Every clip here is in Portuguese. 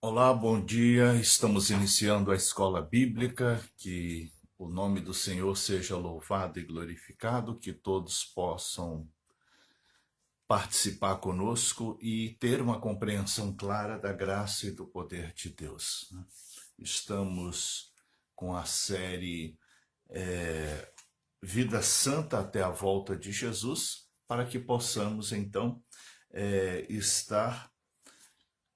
Olá, bom dia. Estamos iniciando a escola bíblica. Que o nome do Senhor seja louvado e glorificado, que todos possam participar conosco e ter uma compreensão clara da graça e do poder de Deus. Estamos com a série Vida Santa até a volta de Jesus, para que possamos então estar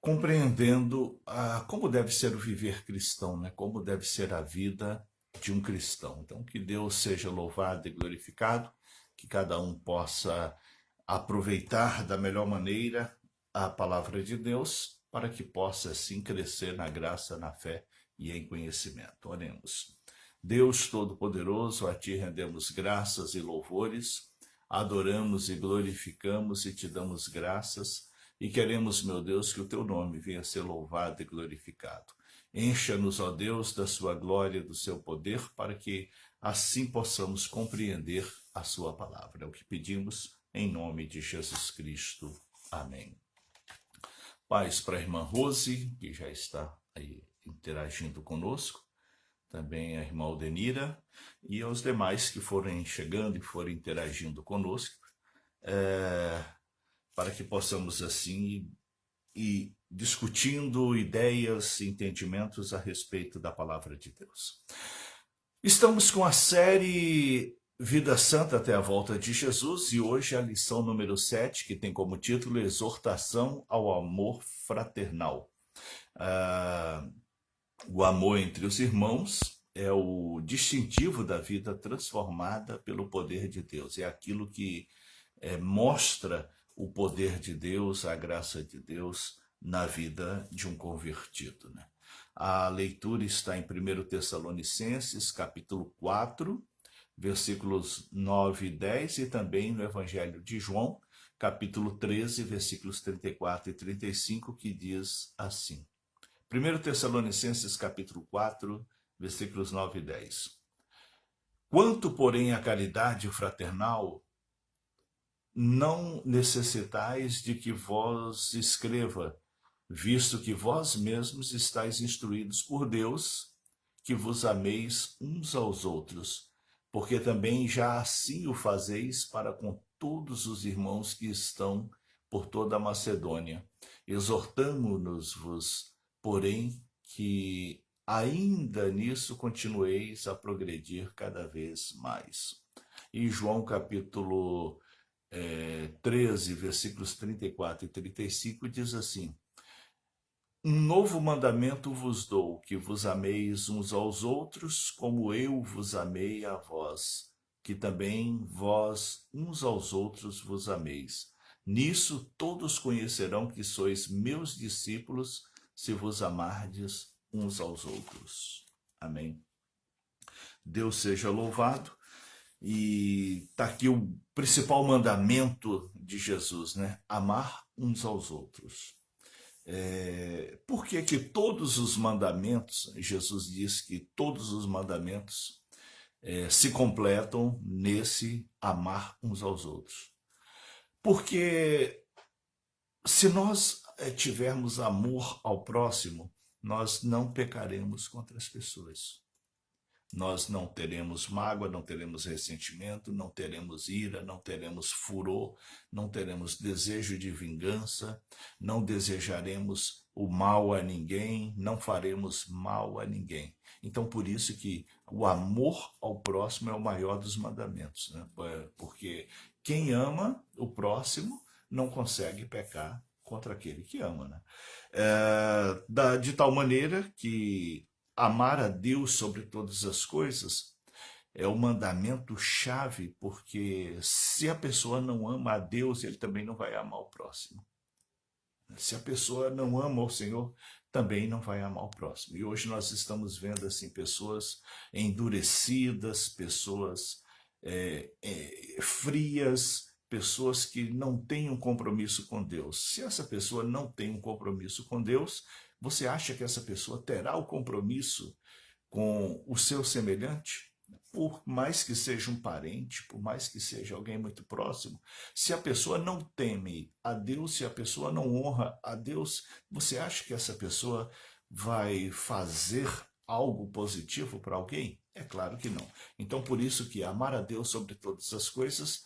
compreendendo como deve ser o viver cristão, né? Como deve ser a vida de um cristão. Então, que Deus seja louvado e glorificado, que cada um possa aproveitar da melhor maneira a palavra de Deus, para que possa assim crescer na graça, na fé e em conhecimento. Oremos. Deus Todo-Poderoso, a Ti rendemos graças e louvores, adoramos e glorificamos e Te damos graças, e queremos, meu Deus, que o Teu nome venha a ser louvado e glorificado. Encha-nos, ó Deus, da Sua glória e do Seu poder, para que assim possamos compreender a Sua palavra. É o que pedimos em nome de Jesus Cristo. Amém. Paz para a irmã Rose, que já está aí interagindo conosco, também a irmã Aldenira e aos demais que forem chegando e forem interagindo conosco, para que possamos assim ir discutindo ideias, entendimentos a respeito da palavra de Deus. Estamos com a série Vida Santa até a volta de Jesus, e hoje a lição número 7, que tem como título Exortação ao Amor Fraternal. O amor entre os irmãos é o distintivo da vida transformada pelo poder de Deus. É aquilo que mostra o poder de Deus, a graça de Deus na vida de um convertido, né? A leitura está em 1 Tessalonicenses, capítulo 4, versículos 9 e 10, e também no Evangelho de João, capítulo 13, versículos 34 e 35, que diz assim. 1 Tessalonicenses, capítulo 4, versículos 9 e 10. Quanto, porém, à caridade fraternal, não necessitais de que vos escreva, visto que vós mesmos estáis instruídos por Deus, que vos ameis uns aos outros, porque também já assim o fazeis para com todos os irmãos que estão por toda a Macedônia. Exortamo-nos-vos, porém, que ainda nisso continueis a progredir cada vez mais. E João capítulo 13, versículos 34 e 35, diz assim: Um novo mandamento vos dou, que vos ameis uns aos outros, como eu vos amei a vós, que também vós uns aos outros vos ameis. Nisso todos conhecerão que sois meus discípulos, se vos amardes uns aos outros. Amém. Deus seja louvado. E está aqui o principal mandamento de Jesus, né? Amar uns aos outros. Por que que todos os mandamentos, Jesus diz que todos os mandamentos se completam nesse amar uns aos outros? Porque se nós tivermos amor ao próximo, nós não pecaremos contra as pessoas. Nós não teremos mágoa, não teremos ressentimento, não teremos ira, não teremos furor, não teremos desejo de vingança, não desejaremos o mal a ninguém, não faremos mal a ninguém. Então, por isso que o amor ao próximo é o maior dos mandamentos, né? Porque quem ama o próximo não consegue pecar contra aquele que ama, né? De tal maneira que amar a Deus sobre todas as coisas é o mandamento chave, porque se a pessoa não ama a Deus, ele também não vai amar o próximo. Se a pessoa não ama o Senhor, também não vai amar o próximo. E hoje nós estamos vendo assim pessoas endurecidas, pessoas frias, pessoas que não têm um compromisso com Deus. Se essa pessoa não tem um compromisso com Deus, você acha que essa pessoa terá o compromisso com o seu semelhante? por mais que seja um parente, por mais que seja alguém muito próximo, se a pessoa não teme a Deus, se a pessoa não honra a Deus, você acha que essa pessoa vai fazer algo positivo para alguém? É claro que não. Então, por isso que amar a Deus sobre todas as coisas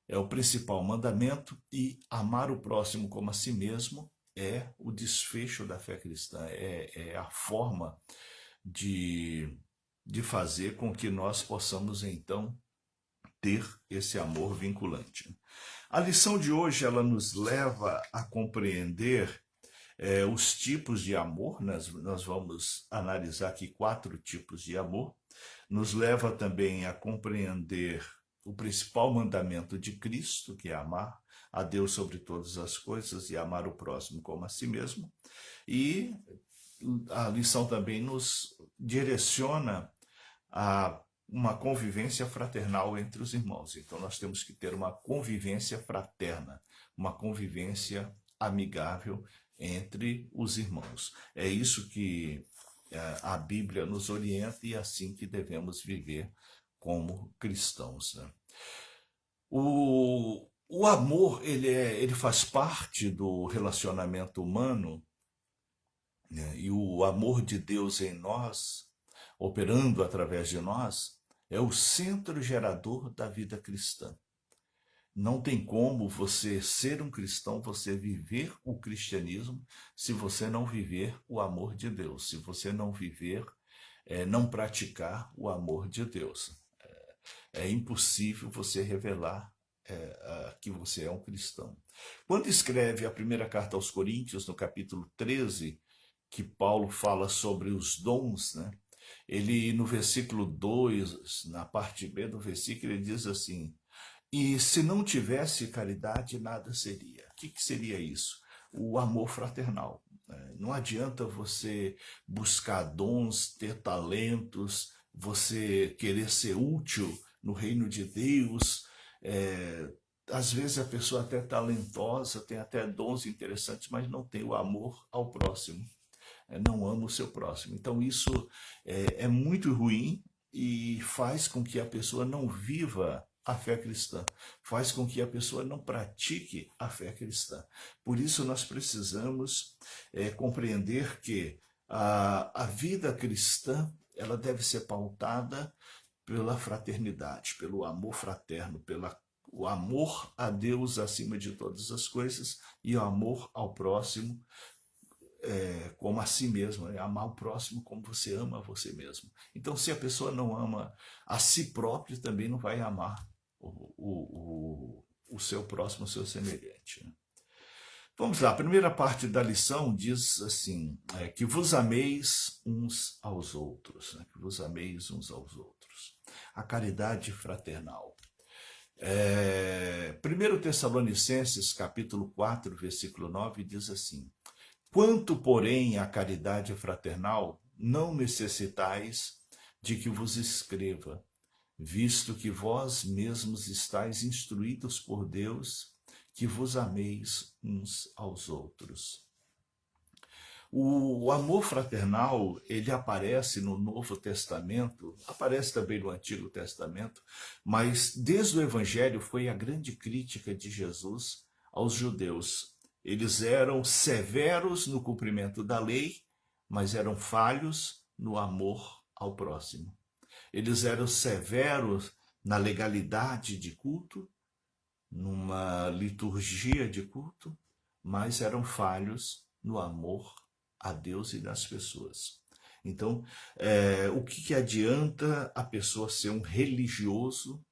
é o principal mandamento e amar o próximo como a si mesmo é o desfecho da fé cristã, é a forma de, de fazer com que nós possamos então ter esse amor vinculante. A lição de hoje ela nos leva a compreender os tipos de amor, nós vamos analisar aqui 4 tipos de amor, nos leva também a compreender o principal mandamento de Cristo, que é amar a Deus sobre todas as coisas e amar o próximo como a si mesmo. E a lição também nos direciona a uma convivência fraternal entre os irmãos. Então nós temos que ter uma convivência fraterna, uma convivência amigável entre os irmãos. É isso que a Bíblia nos orienta e é assim que devemos viver como cristãos, né? O amor, ele faz parte do relacionamento humano, né? E o amor de Deus em nós, operando através de nós, é o centro gerador da vida cristã. Não tem como você ser um cristão, você viver o cristianismo, se você não viver o amor de Deus, se você não viver, não praticar o amor de Deus. É impossível você revelar que você é um cristão. Quando escreve a primeira carta aos Coríntios, no capítulo 13, que Paulo fala sobre os dons, né? Ele, no versículo 2, na parte B do versículo, ele diz assim: e se não tivesse caridade, nada seria. O que seria isso? O amor fraternal. Não adianta você buscar dons, ter talentos, você querer ser útil no reino de Deus. Às vezes a pessoa até é talentosa, tem até dons interessantes, mas não tem o amor ao próximo. Não ama o seu próximo. Então isso é muito ruim e faz com que a pessoa não viva a fé cristã, faz com que a pessoa não pratique a fé cristã. Por isso nós precisamos compreender que a vida cristã ela deve ser pautada pela fraternidade, pelo amor fraterno, o amor a Deus acima de todas as coisas e o amor ao próximo como a si mesmo, né? Amar o próximo como você ama a você mesmo. Então, se a pessoa não ama a si próprio, também não vai amar o seu próximo, o seu semelhante, né? Vamos lá, a primeira parte da lição diz assim, que vos ameis uns aos outros, né? Que vos ameis uns aos outros. A caridade fraternal. 1 Tessalonicenses, capítulo 4, versículo 9, diz assim: quanto, porém, à caridade fraternal, não necessitais de que vos escreva, visto que vós mesmos estáis instruídos por Deus, que vos ameis uns aos outros. O amor fraternal, ele aparece no Novo Testamento, aparece também no Antigo Testamento, mas desde o Evangelho foi a grande crítica de Jesus aos judeus. Eles eram severos no cumprimento da lei, mas eram falhos no amor ao próximo. Eles eram severos na legalidade de culto, numa liturgia de culto, mas eram falhos no amor a Deus e das pessoas. Então, o que adianta a pessoa ser um religioso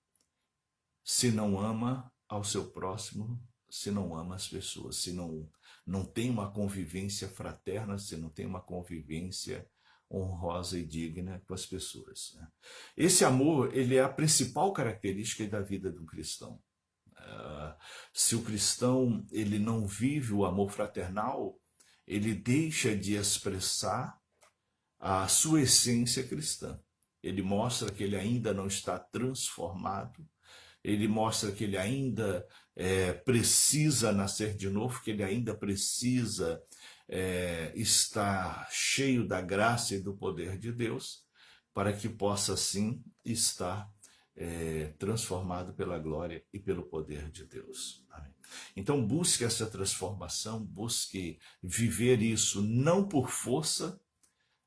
se não ama ao seu próximo, se não ama as pessoas, se não tem uma convivência fraterna, se não tem uma convivência honrosa e digna com as pessoas, né? Esse amor, ele é a principal característica da vida de um cristão. Se o cristão ele não vive o amor fraternal, ele deixa de expressar a sua essência cristã. Ele mostra que ele ainda não está transformado, ele mostra que ele ainda precisa nascer de novo, que ele ainda precisa estar cheio da graça e do poder de Deus, para que possa assim estar transformado pela glória e pelo poder de Deus. Amém. Então busque essa transformação, busque viver isso não por força,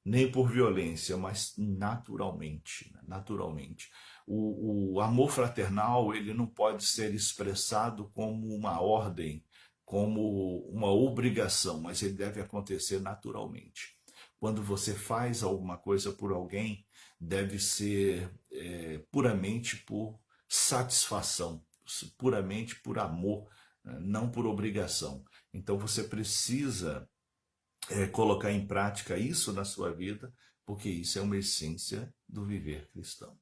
nem por violência, mas naturalmente, né? Naturalmente. O amor fraternal, ele não pode ser expressado como uma ordem, como uma obrigação, mas ele deve acontecer naturalmente. Quando você faz alguma coisa por alguém, deve ser puramente por satisfação, puramente por amor, né? Não por obrigação. Então você precisa colocar em prática isso na sua vida, porque isso é uma essência do viver cristão.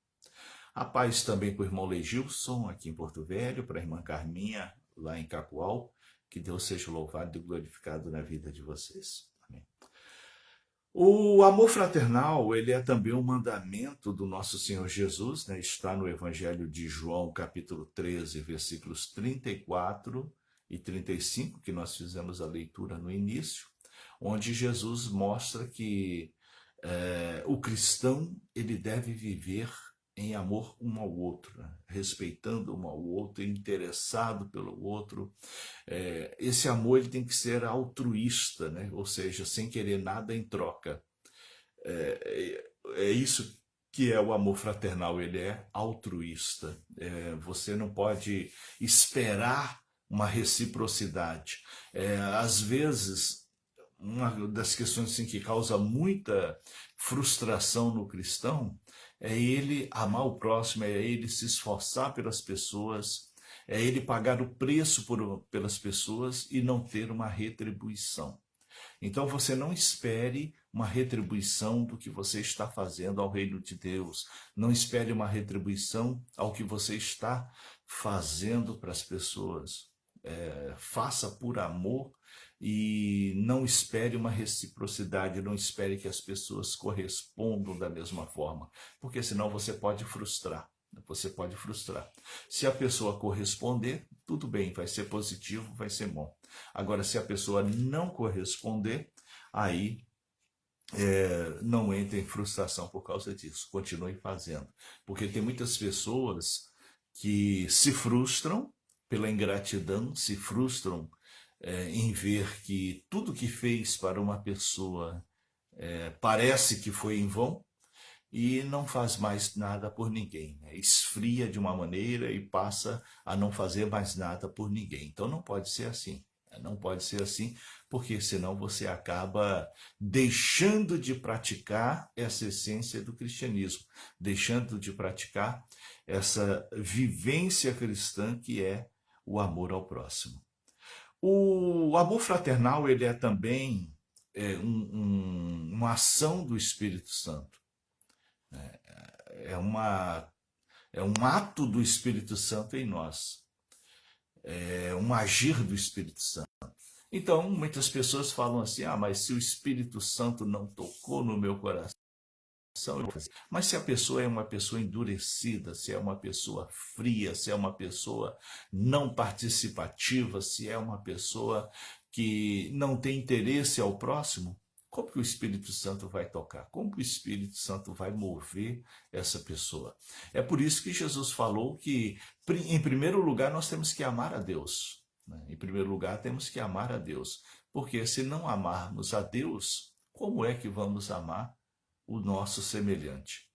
A paz também para o irmão Legilson, aqui em Porto Velho, para a irmã Carminha, lá em Cacoal. Que Deus seja louvado e glorificado na vida de vocês. Amém. O amor fraternal, ele é também um mandamento do nosso Senhor Jesus, né? Está no Evangelho de João, capítulo 13, versículos 34 e 35, que nós fizemos a leitura no início, onde Jesus mostra que o cristão, ele deve viver em amor um ao outro, né? Respeitando um ao outro, interessado pelo outro. Esse amor ele tem que ser altruísta, né? Ou seja, sem querer nada em troca. É isso que é o amor fraternal, ele é altruísta. Você não pode esperar uma reciprocidade. Às vezes, uma das questões assim, que causa muita frustração no cristão é ele amar o próximo, é ele se esforçar pelas pessoas, é ele pagar o preço pelas pessoas e não ter uma retribuição. Então você não espere uma retribuição do que você está fazendo ao reino de Deus. Não espere uma retribuição ao que você está fazendo para as pessoas. Faça por amor e não espere uma reciprocidade, não espere que as pessoas correspondam da mesma forma, porque senão você pode frustrar. Você pode frustrar. Se a pessoa corresponder, tudo bem, vai ser positivo, vai ser bom. Agora, se a pessoa não corresponder, aí não entre em frustração por causa disso. Continue fazendo. Porque tem muitas pessoas que se frustram pela ingratidão, se frustram em ver que tudo que fez para uma pessoa parece que foi em vão, e não faz mais nada por ninguém, né? Esfria de uma maneira e passa a não fazer mais nada por ninguém. Então não pode ser assim. Não pode ser assim, porque senão você acaba deixando de praticar essa essência do cristianismo, deixando de praticar essa vivência cristã que é o amor ao próximo. O amor fraternal, ele é também uma ação do Espírito Santo. É, uma, é um ato do Espírito Santo em nós. É um agir do Espírito Santo. Então, muitas pessoas falam assim, mas se o Espírito Santo não tocou no meu coração, eu vou fazer. Mas se a pessoa é uma pessoa endurecida, se é uma pessoa fria, se é uma pessoa não participativa, se é uma pessoa que não tem interesse ao próximo, como que o Espírito Santo vai tocar? Como que o Espírito Santo vai mover essa pessoa? É por isso que Jesus falou que, em primeiro lugar, nós temos que amar a Deus. Né? Em primeiro lugar, temos que amar a Deus. Porque se não amarmos a Deus, como é que vamos amar o nosso semelhante?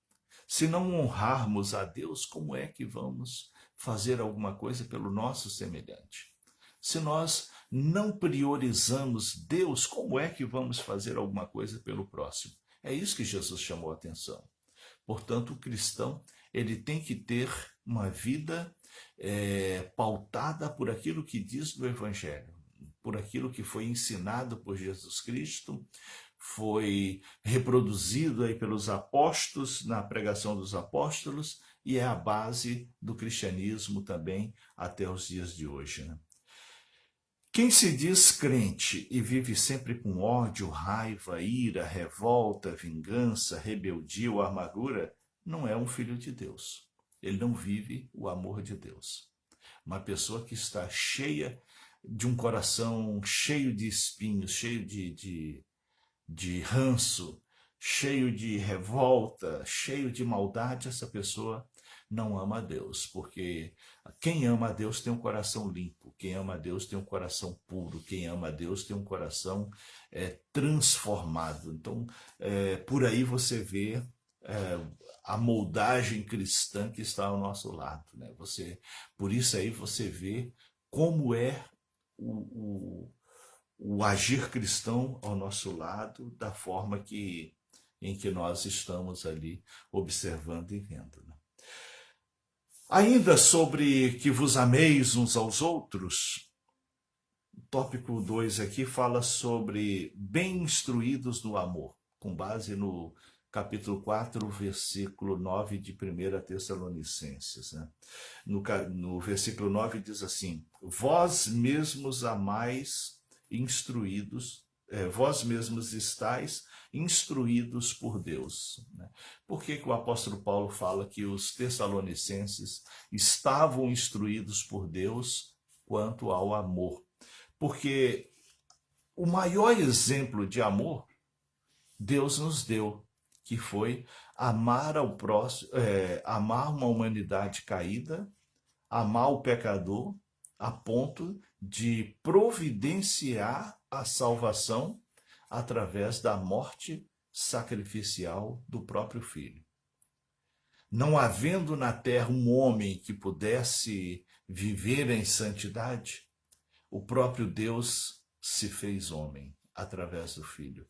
Se não honrarmos a Deus, como é que vamos fazer alguma coisa pelo nosso semelhante? Se nós não priorizamos Deus, como é que vamos fazer alguma coisa pelo próximo? É isso que Jesus chamou a atenção. Portanto, o cristão, ele tem que ter uma vida pautada por aquilo que diz do Evangelho, por aquilo que foi ensinado por Jesus Cristo, foi reproduzido aí pelos apóstolos, na pregação dos apóstolos, e é a base do cristianismo também até os dias de hoje, né? Quem se diz crente e vive sempre com ódio, raiva, ira, revolta, vingança, rebeldia ou amargura, não é um filho de Deus. Ele não vive o amor de Deus. Uma pessoa que está cheia de um coração cheio de espinhos, cheio de ranço, cheio de revolta, cheio de maldade, essa pessoa não ama a Deus, porque quem ama a Deus tem um coração limpo, quem ama a Deus tem um coração puro, quem ama a Deus tem um coração transformado. Então, por aí você vê é, a moldagem cristã que está ao nosso lado, né? Por isso aí você vê como é o, o agir cristão ao nosso lado, da forma em que nós estamos ali observando e vendo, né? Ainda sobre que vos ameis uns aos outros, o tópico 2 aqui fala sobre bem instruídos no amor, com base no capítulo 4, versículo 9 de 1 Tessalonicenses, né? No versículo 9 diz assim: vós mesmos amais instruídos, vós mesmos estáis instruídos por Deus, né? Por que que o apóstolo Paulo fala que os tessalonicenses estavam instruídos por Deus quanto ao amor? Porque o maior exemplo de amor Deus nos deu, que foi amar ao próximo, amar uma humanidade caída, amar o pecador, a ponto de providenciar a salvação através da morte sacrificial do próprio Filho. Não havendo na terra um homem que pudesse viver em santidade, o próprio Deus se fez homem através do Filho.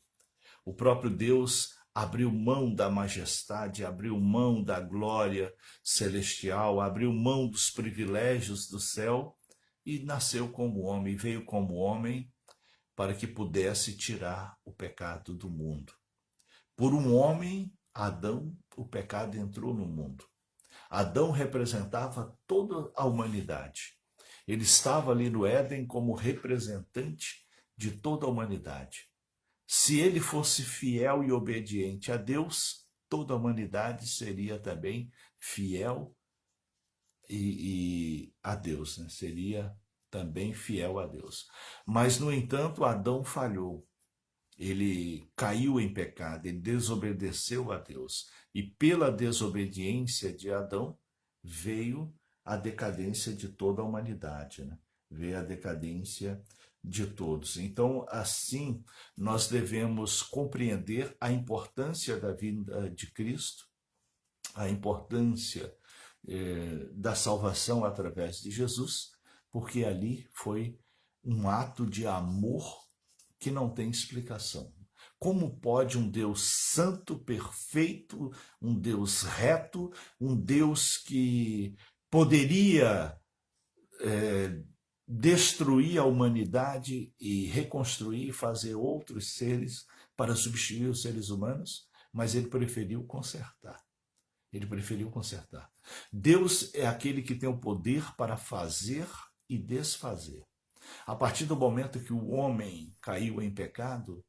O próprio Deus abriu mão da majestade, abriu mão da glória celestial, abriu mão dos privilégios do céu e nasceu como homem, veio como homem para que pudesse tirar o pecado do mundo. Por um homem, Adão, o pecado entrou no mundo. Adão representava toda a humanidade. Ele estava ali no Éden como representante de toda a humanidade. Se ele fosse fiel e obediente a Deus, toda a humanidade seria também fiel e a Deus, né? Seria também fiel a Deus. Mas, no entanto, Adão falhou. Ele caiu em pecado, ele desobedeceu a Deus. E pela desobediência de Adão, veio a decadência de toda a humanidade, né? Veio a decadência de todos. Então, assim, nós devemos compreender a importância da vinda de Cristo, a importância da salvação através de Jesus, porque ali foi um ato de amor que não tem explicação. Como pode um Deus santo, perfeito, um Deus reto, um Deus que poderia destruir a humanidade e reconstruir e fazer outros seres para substituir os seres humanos, mas ele preferiu consertar. Ele preferiu consertar. Deus é aquele que tem o poder para fazer e desfazer. A partir do momento que o homem caiu em pecado,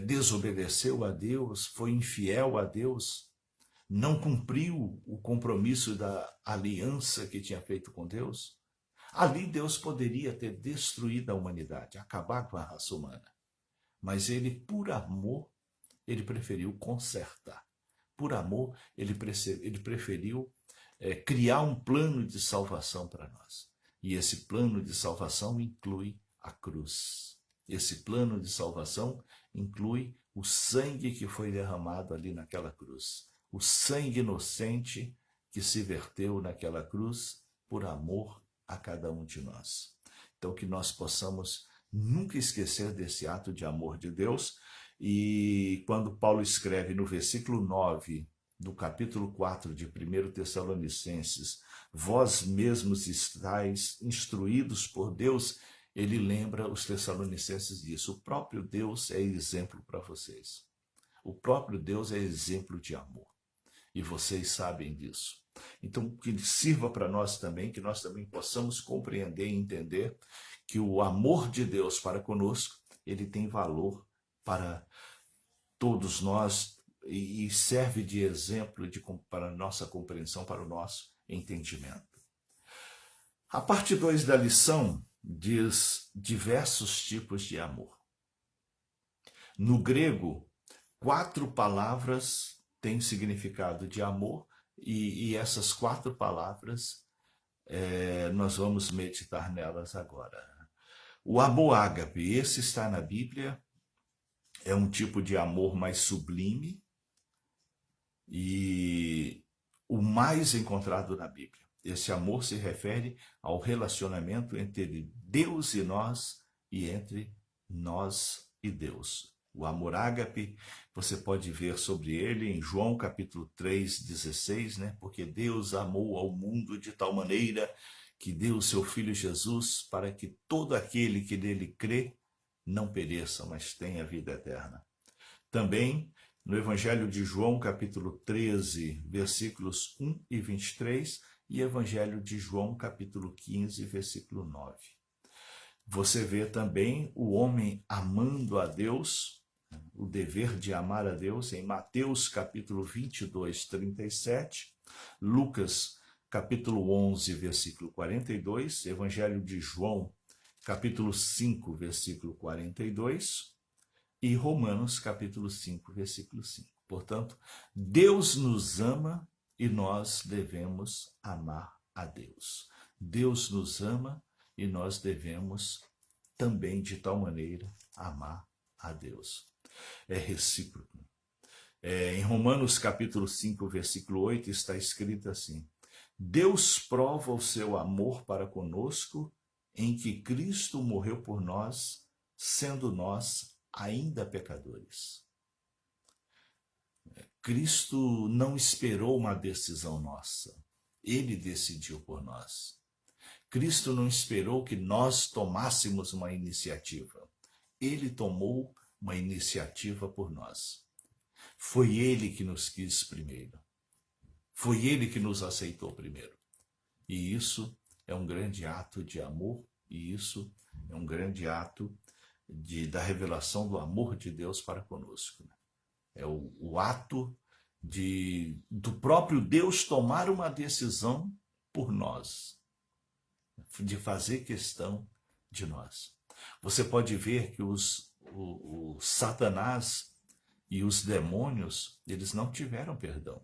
desobedeceu a Deus, foi infiel a Deus, não cumpriu o compromisso da aliança que tinha feito com Deus, ali Deus poderia ter destruído a humanidade, acabar com a raça humana. Mas ele, por amor, ele preferiu consertar. Por amor, ele preferiu criar um plano de salvação para nós. E esse plano de salvação inclui a cruz. Esse plano de salvação inclui o sangue que foi derramado ali naquela cruz. O sangue inocente que se verteu naquela cruz por amor a cada um de nós. Então, que nós possamos nunca esquecer desse ato de amor de Deus. E quando Paulo escreve no versículo 9 do capítulo 4 de 1 Tessalonicenses, vós mesmos estáis instruídos por Deus, ele lembra os tessalonicenses disso. O próprio Deus é exemplo para vocês. O próprio Deus é exemplo de amor. E vocês sabem disso. Então, que sirva para nós também, que nós também possamos compreender e entender que o amor de Deus para conosco, ele tem valor para todos nós e serve de exemplo para a nossa compreensão, para o nosso entendimento. A parte 2 da lição diz diversos tipos de amor. No grego, 4 palavras têm significado de amor, e essas 4 palavras nós vamos meditar nelas agora. O amor ágape, esse está na Bíblia, é um tipo de amor mais sublime e o mais encontrado na Bíblia. Esse amor se refere ao relacionamento entre Deus e nós e entre nós e Deus. O amor ágape, você pode ver sobre ele em João capítulo 3:16, né? Porque Deus amou ao mundo de tal maneira que deu o seu Filho Jesus para que todo aquele que nele crê não pereça, mas tenha vida eterna. Também no Evangelho de João, capítulo 13, versículos 1 e 23, e Evangelho de João, capítulo 15, versículo 9. Você vê também o homem amando a Deus, o dever de amar a Deus, em Mateus, capítulo 22, 37, Lucas, capítulo 11, versículo 42, Evangelho de João, capítulo 5, versículo 42, e Romanos, capítulo 5, versículo 5. Portanto, Deus nos ama e nós devemos amar a Deus. Deus nos ama e nós devemos também, de tal maneira, amar a Deus. É recíproco. Em Romanos, capítulo 5, versículo 8, está escrito assim: Deus prova o seu amor para conosco em que Cristo morreu por nós, sendo nós ainda pecadores. Cristo não esperou uma decisão nossa. Ele decidiu por nós. Cristo não esperou que nós tomássemos uma iniciativa. Ele tomou uma iniciativa por nós. Foi ele que nos quis primeiro. Foi ele que nos aceitou primeiro. E isso é um grande ato de amor, e isso é um grande ato da revelação do amor de Deus para conosco. É o ato do próprio Deus tomar uma decisão por nós, de fazer questão de nós. Você pode ver que o Satanás e os demônios, eles não tiveram perdão.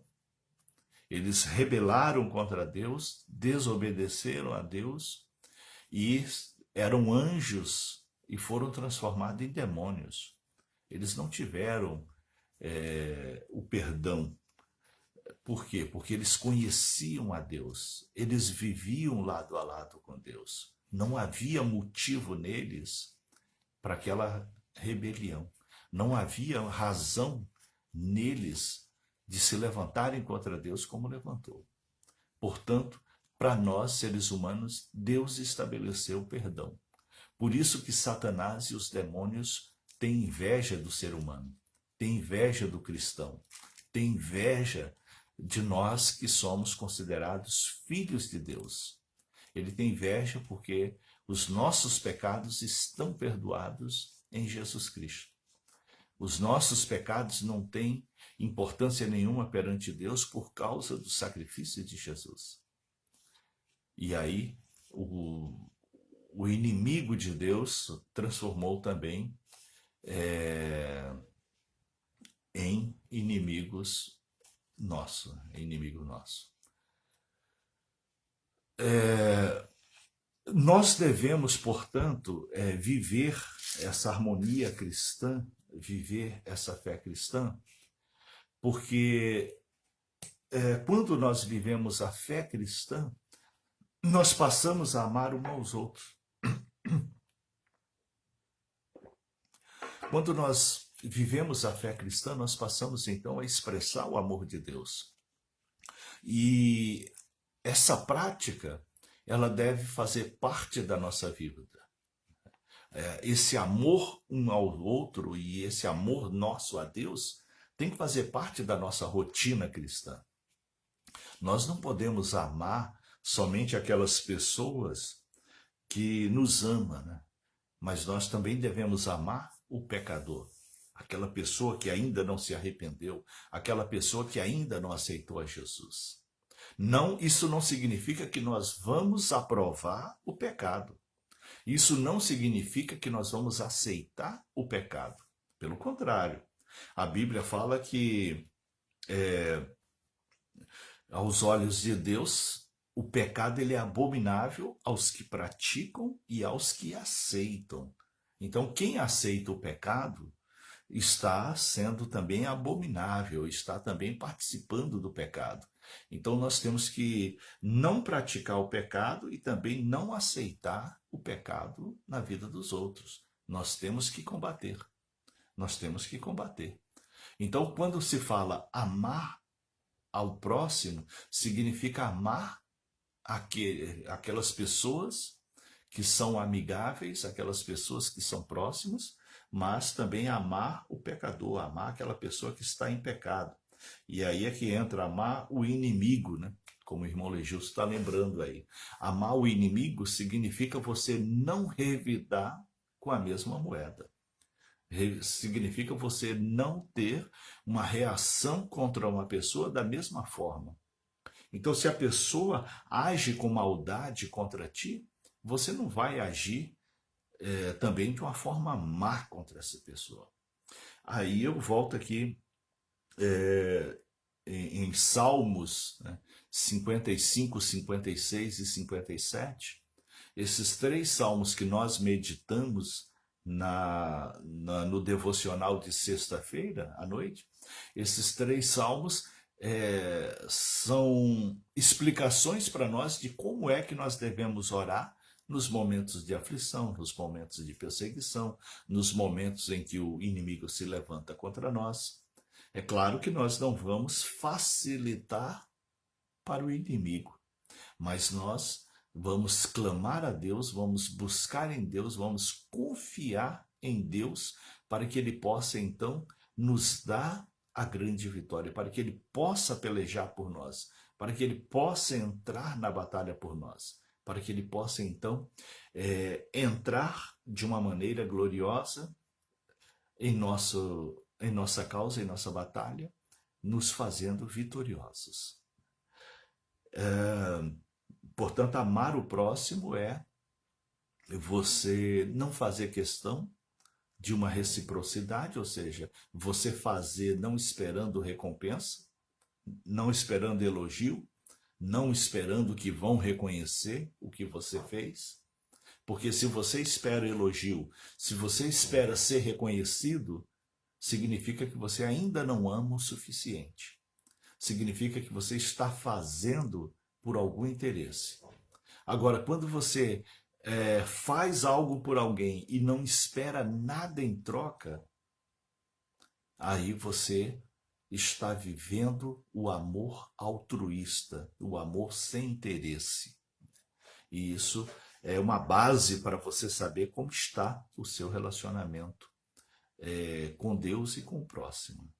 Eles rebelaram contra Deus, desobedeceram a Deus e eram anjos e foram transformados em demônios. Eles não tiveram o perdão. Por quê? Porque eles conheciam a Deus, eles viviam lado a lado com Deus. Não havia motivo neles para aquela rebelião. Não havia razão neles de se levantarem contra Deus como levantou. Portanto, para nós, seres humanos, Deus estabeleceu o perdão. Por isso que Satanás e os demônios têm inveja do ser humano, têm inveja do cristão, têm inveja de nós que somos considerados filhos de Deus. Ele tem inveja porque os nossos pecados estão perdoados em Jesus Cristo. Os nossos pecados não têm importância nenhuma perante Deus por causa do sacrifício de Jesus. E aí, o inimigo de Deus transformou também em inimigos nosso, inimigo nosso. Nós devemos, portanto, viver essa harmonia cristã, viver essa fé cristã, porque quando nós vivemos a fé cristã, nós passamos a amar uns aos outros. Quando nós vivemos a fé cristã, nós passamos então a expressar o amor de Deus. E essa prática, ela deve fazer parte da nossa vida. Esse amor um ao outro e esse amor nosso a Deus tem que fazer parte da nossa rotina cristã. Nós não podemos amar somente aquelas pessoas que nos amam, né? Mas nós também devemos amar o pecador, aquela pessoa que ainda não se arrependeu, aquela pessoa que ainda não aceitou a Jesus. Não, isso não significa que nós vamos aprovar o pecado. Isso não significa que nós vamos aceitar o pecado. Pelo contrário, A Bíblia fala que aos olhos de Deus, o pecado ele é abominável aos que praticam e aos que aceitam. Então, quem aceita o pecado está sendo também abominável, está também participando do pecado. Então, nós temos que não praticar o pecado e também não aceitar o pecado na vida dos outros. Nós temos que combater. Nós temos que combater. Então, quando se fala amar ao próximo, significa amar aquelas pessoas que são amigáveis, aquelas pessoas que são próximas, mas também amar o pecador, amar aquela pessoa que está em pecado. E aí é que entra amar o inimigo, né? Como o irmão Legilson está lembrando aí. Amar o inimigo significa você não revidar com a mesma moeda. Significa você não ter uma reação contra uma pessoa da mesma forma. Então, se a pessoa age com maldade contra ti, você não vai agir também de uma forma má contra essa pessoa. Aí eu volto aqui em Salmos, né, 55, 56 e 57. Esses 3 salmos que nós meditamos no devocional de sexta-feira à noite, esses 3 salmos são explicações para nós de como é que nós devemos orar nos momentos de aflição, nos momentos de perseguição, nos momentos em que o inimigo se levanta contra nós. É claro que nós não vamos facilitar para o inimigo, mas nós vamos clamar a Deus, vamos buscar em Deus, vamos confiar em Deus para que Ele possa então nos dar a grande vitória, para que Ele possa pelejar por nós, para que Ele possa entrar na batalha por nós, para que Ele possa então entrar de uma maneira gloriosa em nossa causa, em nossa batalha, nos fazendo vitoriosos. Portanto, amar o próximo é você não fazer questão de uma reciprocidade, ou seja, você fazer não esperando recompensa, não esperando elogio, não esperando que vão reconhecer o que você fez. Porque se você espera elogio, se você espera ser reconhecido, significa que você ainda não ama o suficiente. Significa que você está fazendo por algum interesse. Agora, quando você faz algo por alguém e não espera nada em troca, aí você está vivendo o amor altruísta, o amor sem interesse. E isso é uma base para você saber como está o seu relacionamento com Deus e com o próximo.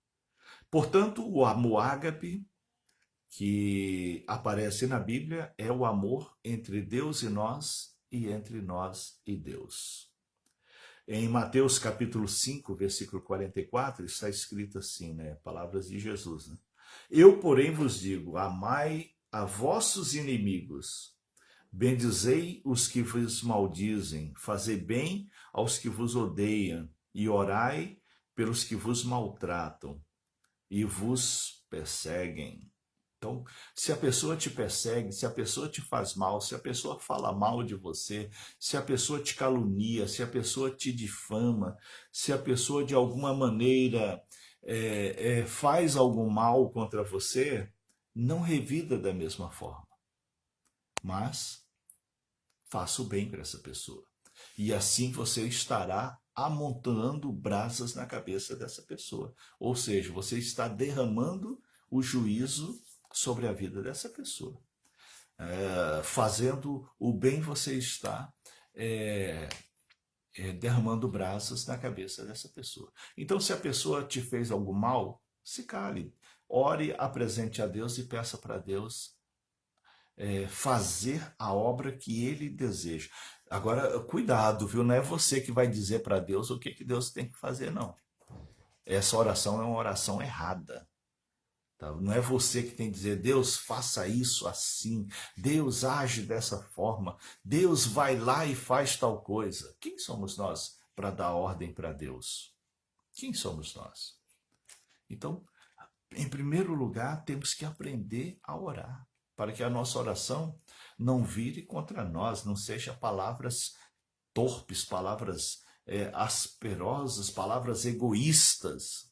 Portanto, o amor ágape que aparece na Bíblia é o amor entre Deus e nós e entre nós e Deus. Em Mateus capítulo 5, versículo 44, está escrito assim, né? Palavras de Jesus. Né? Eu, porém, vos digo, amai a vossos inimigos, bendizei os que vos maldizem, fazei bem aos que vos odeiam, e orai pelos que vos maltratam e vos perseguem. Então, se a pessoa te persegue, se a pessoa te faz mal, se a pessoa fala mal de você, se a pessoa te calunia, se a pessoa te difama, se a pessoa de alguma maneira faz algum mal contra você, não revida da mesma forma, mas faça o bem para essa pessoa. E assim você estará amontoando brasas na cabeça dessa pessoa. Ou seja, você está derramando o juízo sobre a vida dessa pessoa. Fazendo o bem, você está derramando brasas na cabeça dessa pessoa. Então, se a pessoa te fez algo mal, se cale. Ore, apresente a Deus e peça para Deus fazer a obra que Ele deseja. Agora, cuidado, viu? Não é você que vai dizer para Deus o que Deus tem que fazer, não. Essa oração é uma oração errada. Tá? Não é você que tem que dizer, Deus, faça isso assim, Deus age dessa forma, Deus vai lá e faz tal coisa. Quem somos nós para dar ordem para Deus? Quem somos nós? Então, em primeiro lugar, temos que aprender a orar, para que a nossa oração não vire contra nós, não seja palavras torpes, palavras asperosas, palavras egoístas,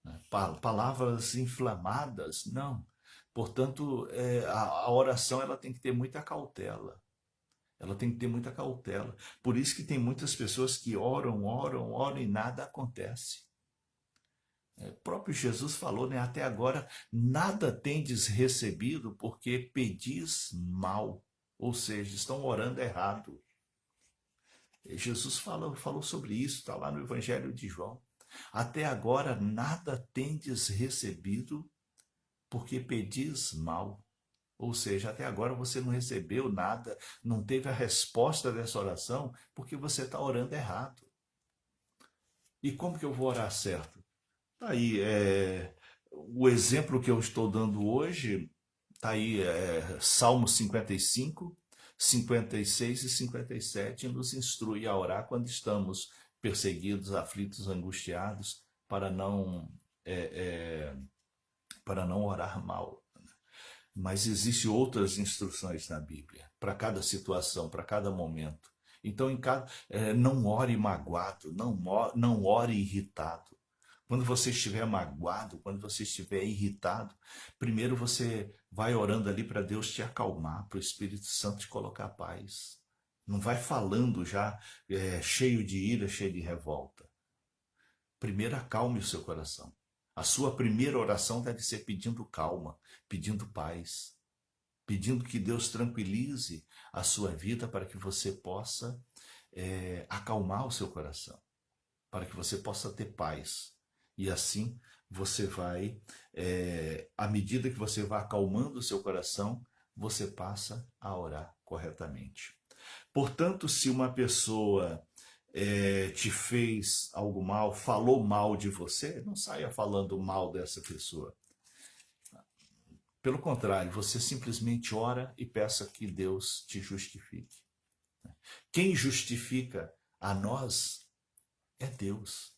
né? Palavras inflamadas, não. Portanto, a oração ela tem que ter muita cautela. Ela tem que ter muita cautela. Por isso que tem muitas pessoas que oram, oram, oram e nada acontece. O próprio Jesus falou, né? Até agora nada tendes recebido porque pedis mal. Ou seja, estão orando errado. Jesus falou sobre isso, está lá no Evangelho de João. Até agora nada tendes recebido porque pedis mal. Ou seja, até agora você não recebeu nada, não teve a resposta dessa oração, porque você está orando errado. E como que eu vou orar certo? Tá aí, o exemplo que eu estou dando hoje, está aí, Salmo 55, 56 e 57, nos instrui a orar quando estamos perseguidos, aflitos, angustiados, é, é, para não orar mal. Mas existem outras instruções na Bíblia, para cada situação, para cada momento. Então, não ore magoado, não ore irritado. Quando você estiver magoado, quando você estiver irritado, primeiro você vai orando ali para Deus te acalmar, para o Espírito Santo te colocar paz. Não vai falando já cheio de ira, cheio de revolta. Primeiro acalme o seu coração. A sua primeira oração deve ser pedindo calma, pedindo paz, pedindo que Deus tranquilize a sua vida para que você possa acalmar o seu coração, para que você possa ter paz. E assim você vai, à medida que você vai acalmando o seu coração, você passa a orar corretamente. Portanto, se uma pessoa te fez algo mal, falou mal de você, não saia falando mal dessa pessoa. Pelo contrário, você simplesmente ora e peça que Deus te justifique. Quem justifica a nós é Deus.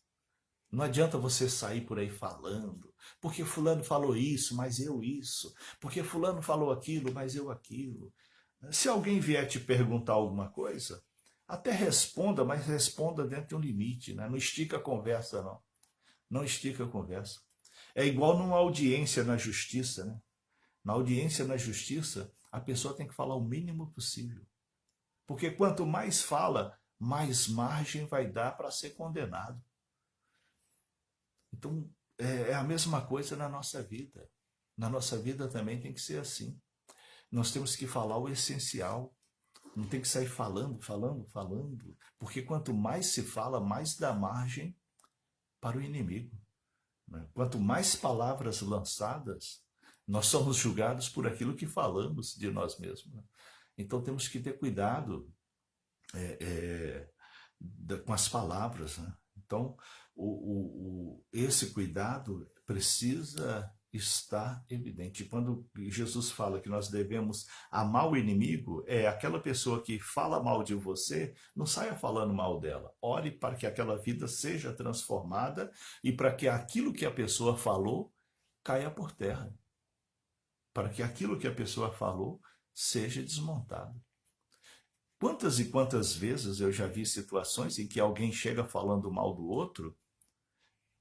Não adianta você sair por aí falando, porque fulano falou isso, mas eu isso, porque fulano falou aquilo, mas eu aquilo. Se alguém vier te perguntar alguma coisa, até responda, mas responda dentro de um limite, né? Não estica a conversa, não. Não estica a conversa. É igual numa audiência na justiça, né? Na audiência na justiça, a pessoa tem que falar o mínimo possível. Porque quanto mais fala, mais margem vai dar para ser condenado. Então, é a mesma coisa na nossa vida. Na nossa vida também tem que ser assim. Nós temos que falar o essencial. Não tem que sair falando, falando, falando. Porque quanto mais se fala, mais dá margem para o inimigo. Né? Quanto mais palavras lançadas, nós somos julgados por aquilo que falamos de nós mesmos. Né? Então temos que ter cuidado com as palavras. Né? Então, esse cuidado precisa estar evidente. Quando Jesus fala que nós devemos amar o inimigo, aquela pessoa que fala mal de você, não saia falando mal dela. Ore para que aquela vida seja transformada e para que aquilo que a pessoa falou caia por terra. Para que aquilo que a pessoa falou seja desmontado. Quantas e quantas vezes eu já vi situações em que alguém chega falando mal do outro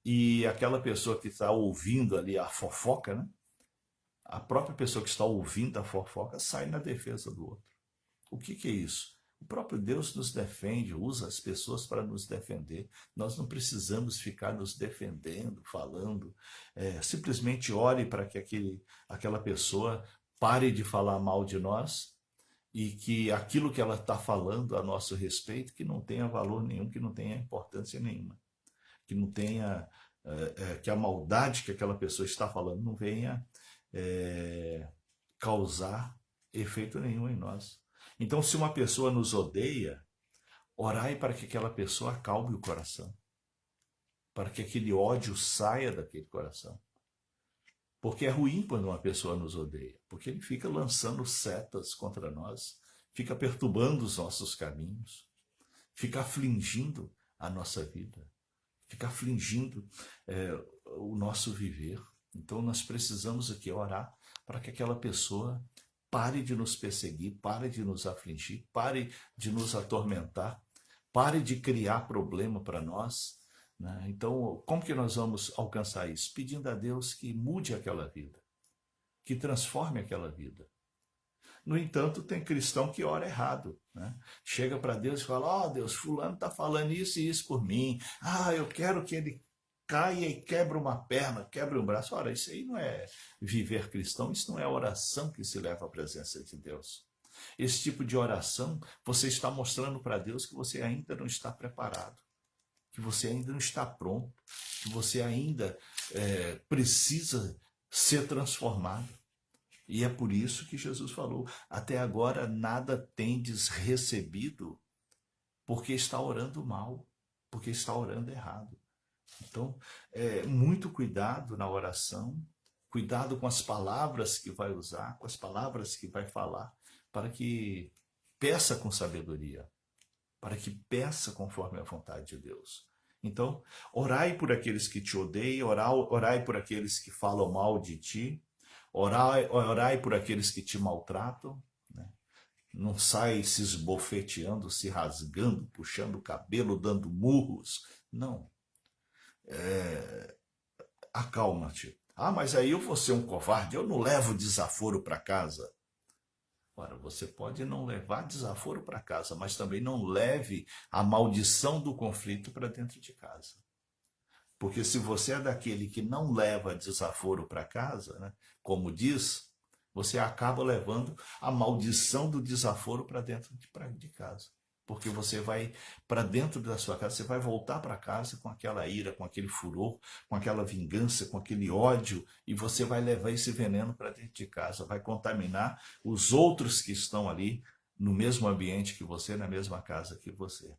e aquela pessoa que está ouvindo ali a fofoca, né? A própria pessoa que está ouvindo a fofoca sai na defesa do outro. O que é isso? O próprio Deus nos defende, usa as pessoas para nos defender. Nós não precisamos ficar nos defendendo, falando. Simplesmente ore para que aquela pessoa pare de falar mal de nós e que aquilo que ela está falando a nosso respeito, que não tenha valor nenhum, que não tenha importância nenhuma, que não tenha, que a maldade que aquela pessoa está falando não venha causar efeito nenhum em nós. Então, se uma pessoa nos odeia, orai para que aquela pessoa acalme o coração, para que aquele ódio saia daquele coração. Porque é ruim quando uma pessoa nos odeia, porque ele fica lançando setas contra nós, fica perturbando os nossos caminhos, fica afligindo a nossa vida, fica afligindo o nosso viver. Então nós precisamos aqui orar para que aquela pessoa pare de nos perseguir, pare de nos afligir, pare de nos atormentar, pare de criar problema para nós, né? Então, como que nós vamos alcançar isso? Pedindo a Deus que mude aquela vida, que transforme aquela vida. No entanto, tem cristão que ora errado, né? Chega para Deus e fala: ó, Deus, fulano está falando isso e isso por mim. Ah, eu quero que ele caia e quebre uma perna, quebre um braço. Ora, isso aí não é viver cristão, isso não é oração que se leva à presença de Deus. Esse tipo de oração, você está mostrando para Deus que você ainda não está preparado, que você ainda não está pronto, que você ainda precisa ser transformado. E é por isso que Jesus falou: até agora nada tendes recebido, porque está orando mal, porque está orando errado. Então, muito cuidado na oração, cuidado com as palavras que vai usar, com as palavras que vai falar, para que peça com sabedoria, para que peça conforme a vontade de Deus. Então, orai por aqueles que te odeiam, orai por aqueles que falam mal de ti, orai por aqueles que te maltratam, né? Não sai se esbofeteando, se rasgando, puxando o cabelo, dando murros. Não. Acalma-te. Ah, mas aí eu vou ser um covarde, eu não levo desaforo para casa. Ora, você pode não levar desaforo para casa, mas também não leve a maldição do conflito para dentro de casa. Porque se você é daquele que não leva desaforo para casa, né, como diz, você acaba levando a maldição do desaforo para dentro de casa. Porque você vai para dentro da sua casa, você vai voltar para casa com aquela ira, com aquele furor, com aquela vingança, com aquele ódio, e você vai levar esse veneno para dentro de casa, vai contaminar os outros que estão ali no mesmo ambiente que você, na mesma casa que você.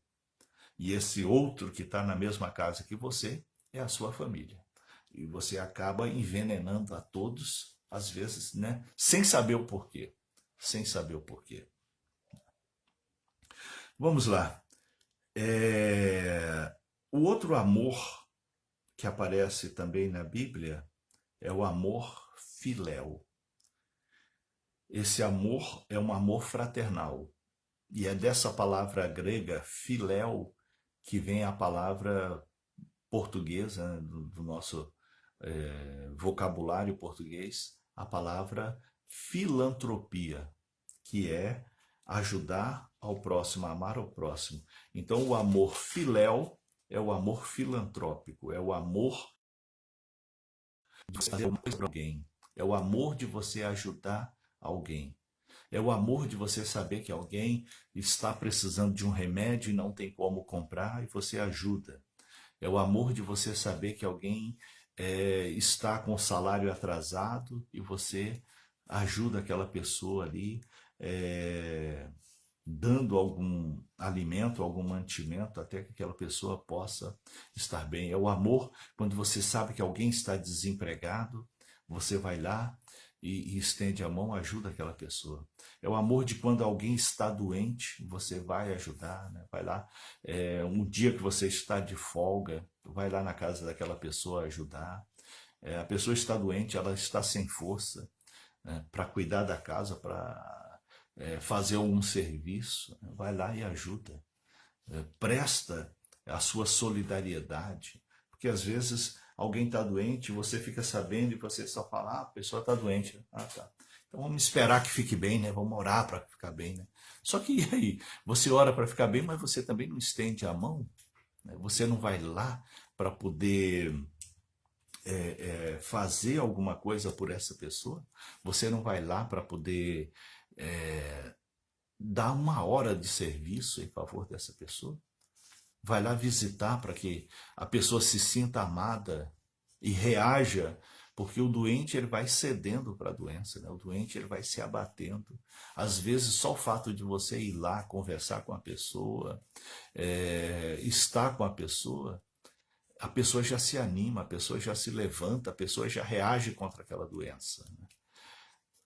E esse outro que está na mesma casa que você é a sua família. E você acaba envenenando a todos, às vezes, né? Sem saber o porquê. Sem saber o porquê. Vamos lá. O outro amor que aparece também na Bíblia é o amor filéu. Esse amor é um amor fraternal. E é dessa palavra grega, filéu, que vem a palavra portuguesa, né, do nosso vocabulário português, a palavra filantropia, que é ajudar ao próximo, amar ao próximo. Então, o amor filéu é o amor filantrópico, é o amor de você fazer mais para alguém, é o amor de você ajudar alguém, é o amor de você saber que alguém está precisando de um remédio e não tem como comprar e você ajuda. É o amor de você saber que alguém está com o salário atrasado e você ajuda aquela pessoa ali, dando algum alimento, algum mantimento, até que aquela pessoa possa estar bem. É o amor quando você sabe que alguém está desempregado, você vai lá e estende a mão, ajuda aquela pessoa. É o amor de quando alguém está doente, você vai ajudar, né? Vai lá, um dia que você está de folga, vai lá na casa daquela pessoa ajudar. A pessoa está doente, ela está sem força, né, para cuidar da casa, para fazer algum serviço, né? Vai lá e ajuda. Presta a sua solidariedade, porque às vezes alguém está doente, você fica sabendo e você só fala: ah, a pessoa está doente. Ah, tá. Então vamos esperar que fique bem, né? Vamos orar para ficar bem, né? Só que e aí? Você ora para ficar bem, mas você também não estende a mão, né? Você não vai lá para poder fazer alguma coisa por essa pessoa? Você não vai lá para poder dar uma hora de serviço em favor dessa pessoa? Vai lá visitar para que a pessoa se sinta amada e reaja, porque o doente ele vai cedendo para a doença, né? O doente ele vai se abatendo. Às vezes só o fato de você ir lá conversar com a pessoa, estar com a pessoa já se anima, a pessoa já se levanta, a pessoa já reage contra aquela doença, né?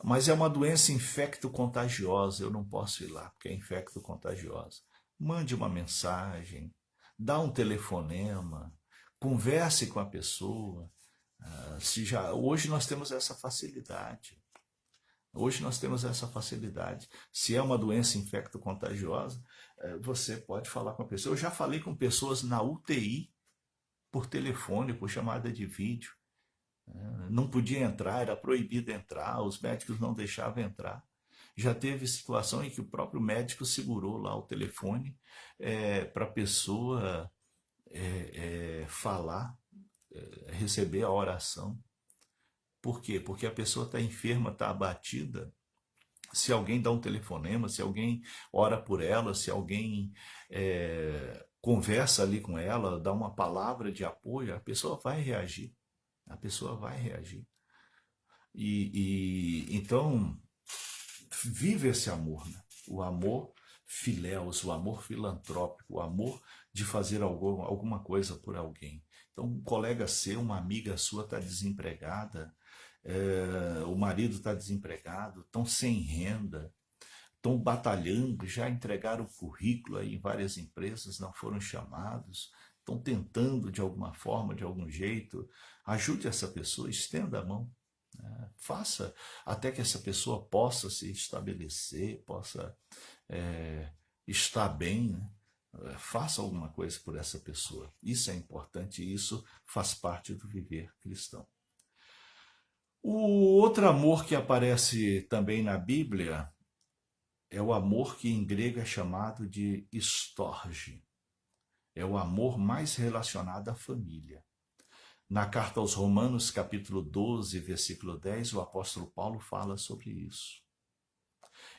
Mas é uma doença infecto-contagiosa, eu não posso ir lá, porque é infecto-contagiosa. Mande uma mensagem, dá um telefonema, converse com a pessoa. Se já, hoje nós temos essa facilidade. Hoje nós temos essa facilidade. Se é uma doença infecto-contagiosa, você pode falar com a pessoa. Eu já falei com pessoas na UTI por telefone, por chamada de vídeo. Não podia entrar, era proibido entrar, os médicos não deixavam entrar. Já teve situação em que o próprio médico segurou lá o telefone para a pessoa falar, receber a oração. Por quê? Porque a pessoa está enferma, está abatida. Se alguém dá um telefonema, se alguém ora por ela, se alguém conversa ali com ela, dá uma palavra de apoio, a pessoa vai reagir. A pessoa vai reagir. Então, vive esse amor, né? O amor filéus, o amor filantrópico, o amor de fazer alguma coisa por alguém. Então, um colega seu, uma amiga sua está desempregada, o marido está desempregado, estão sem renda, estão batalhando, já entregaram o currículo aí em várias empresas, não foram chamados, estão tentando de alguma forma, de algum jeito. Ajude essa pessoa, estenda a mão. Faça até que essa pessoa possa se estabelecer, possa estar bem, né? Faça alguma coisa por essa pessoa. Isso é importante e isso faz parte do viver cristão. O outro amor que aparece também na Bíblia é o amor que em grego é chamado de storge. É o amor mais relacionado à família. Na carta aos Romanos, capítulo 12, versículo 10, o apóstolo Paulo fala sobre isso.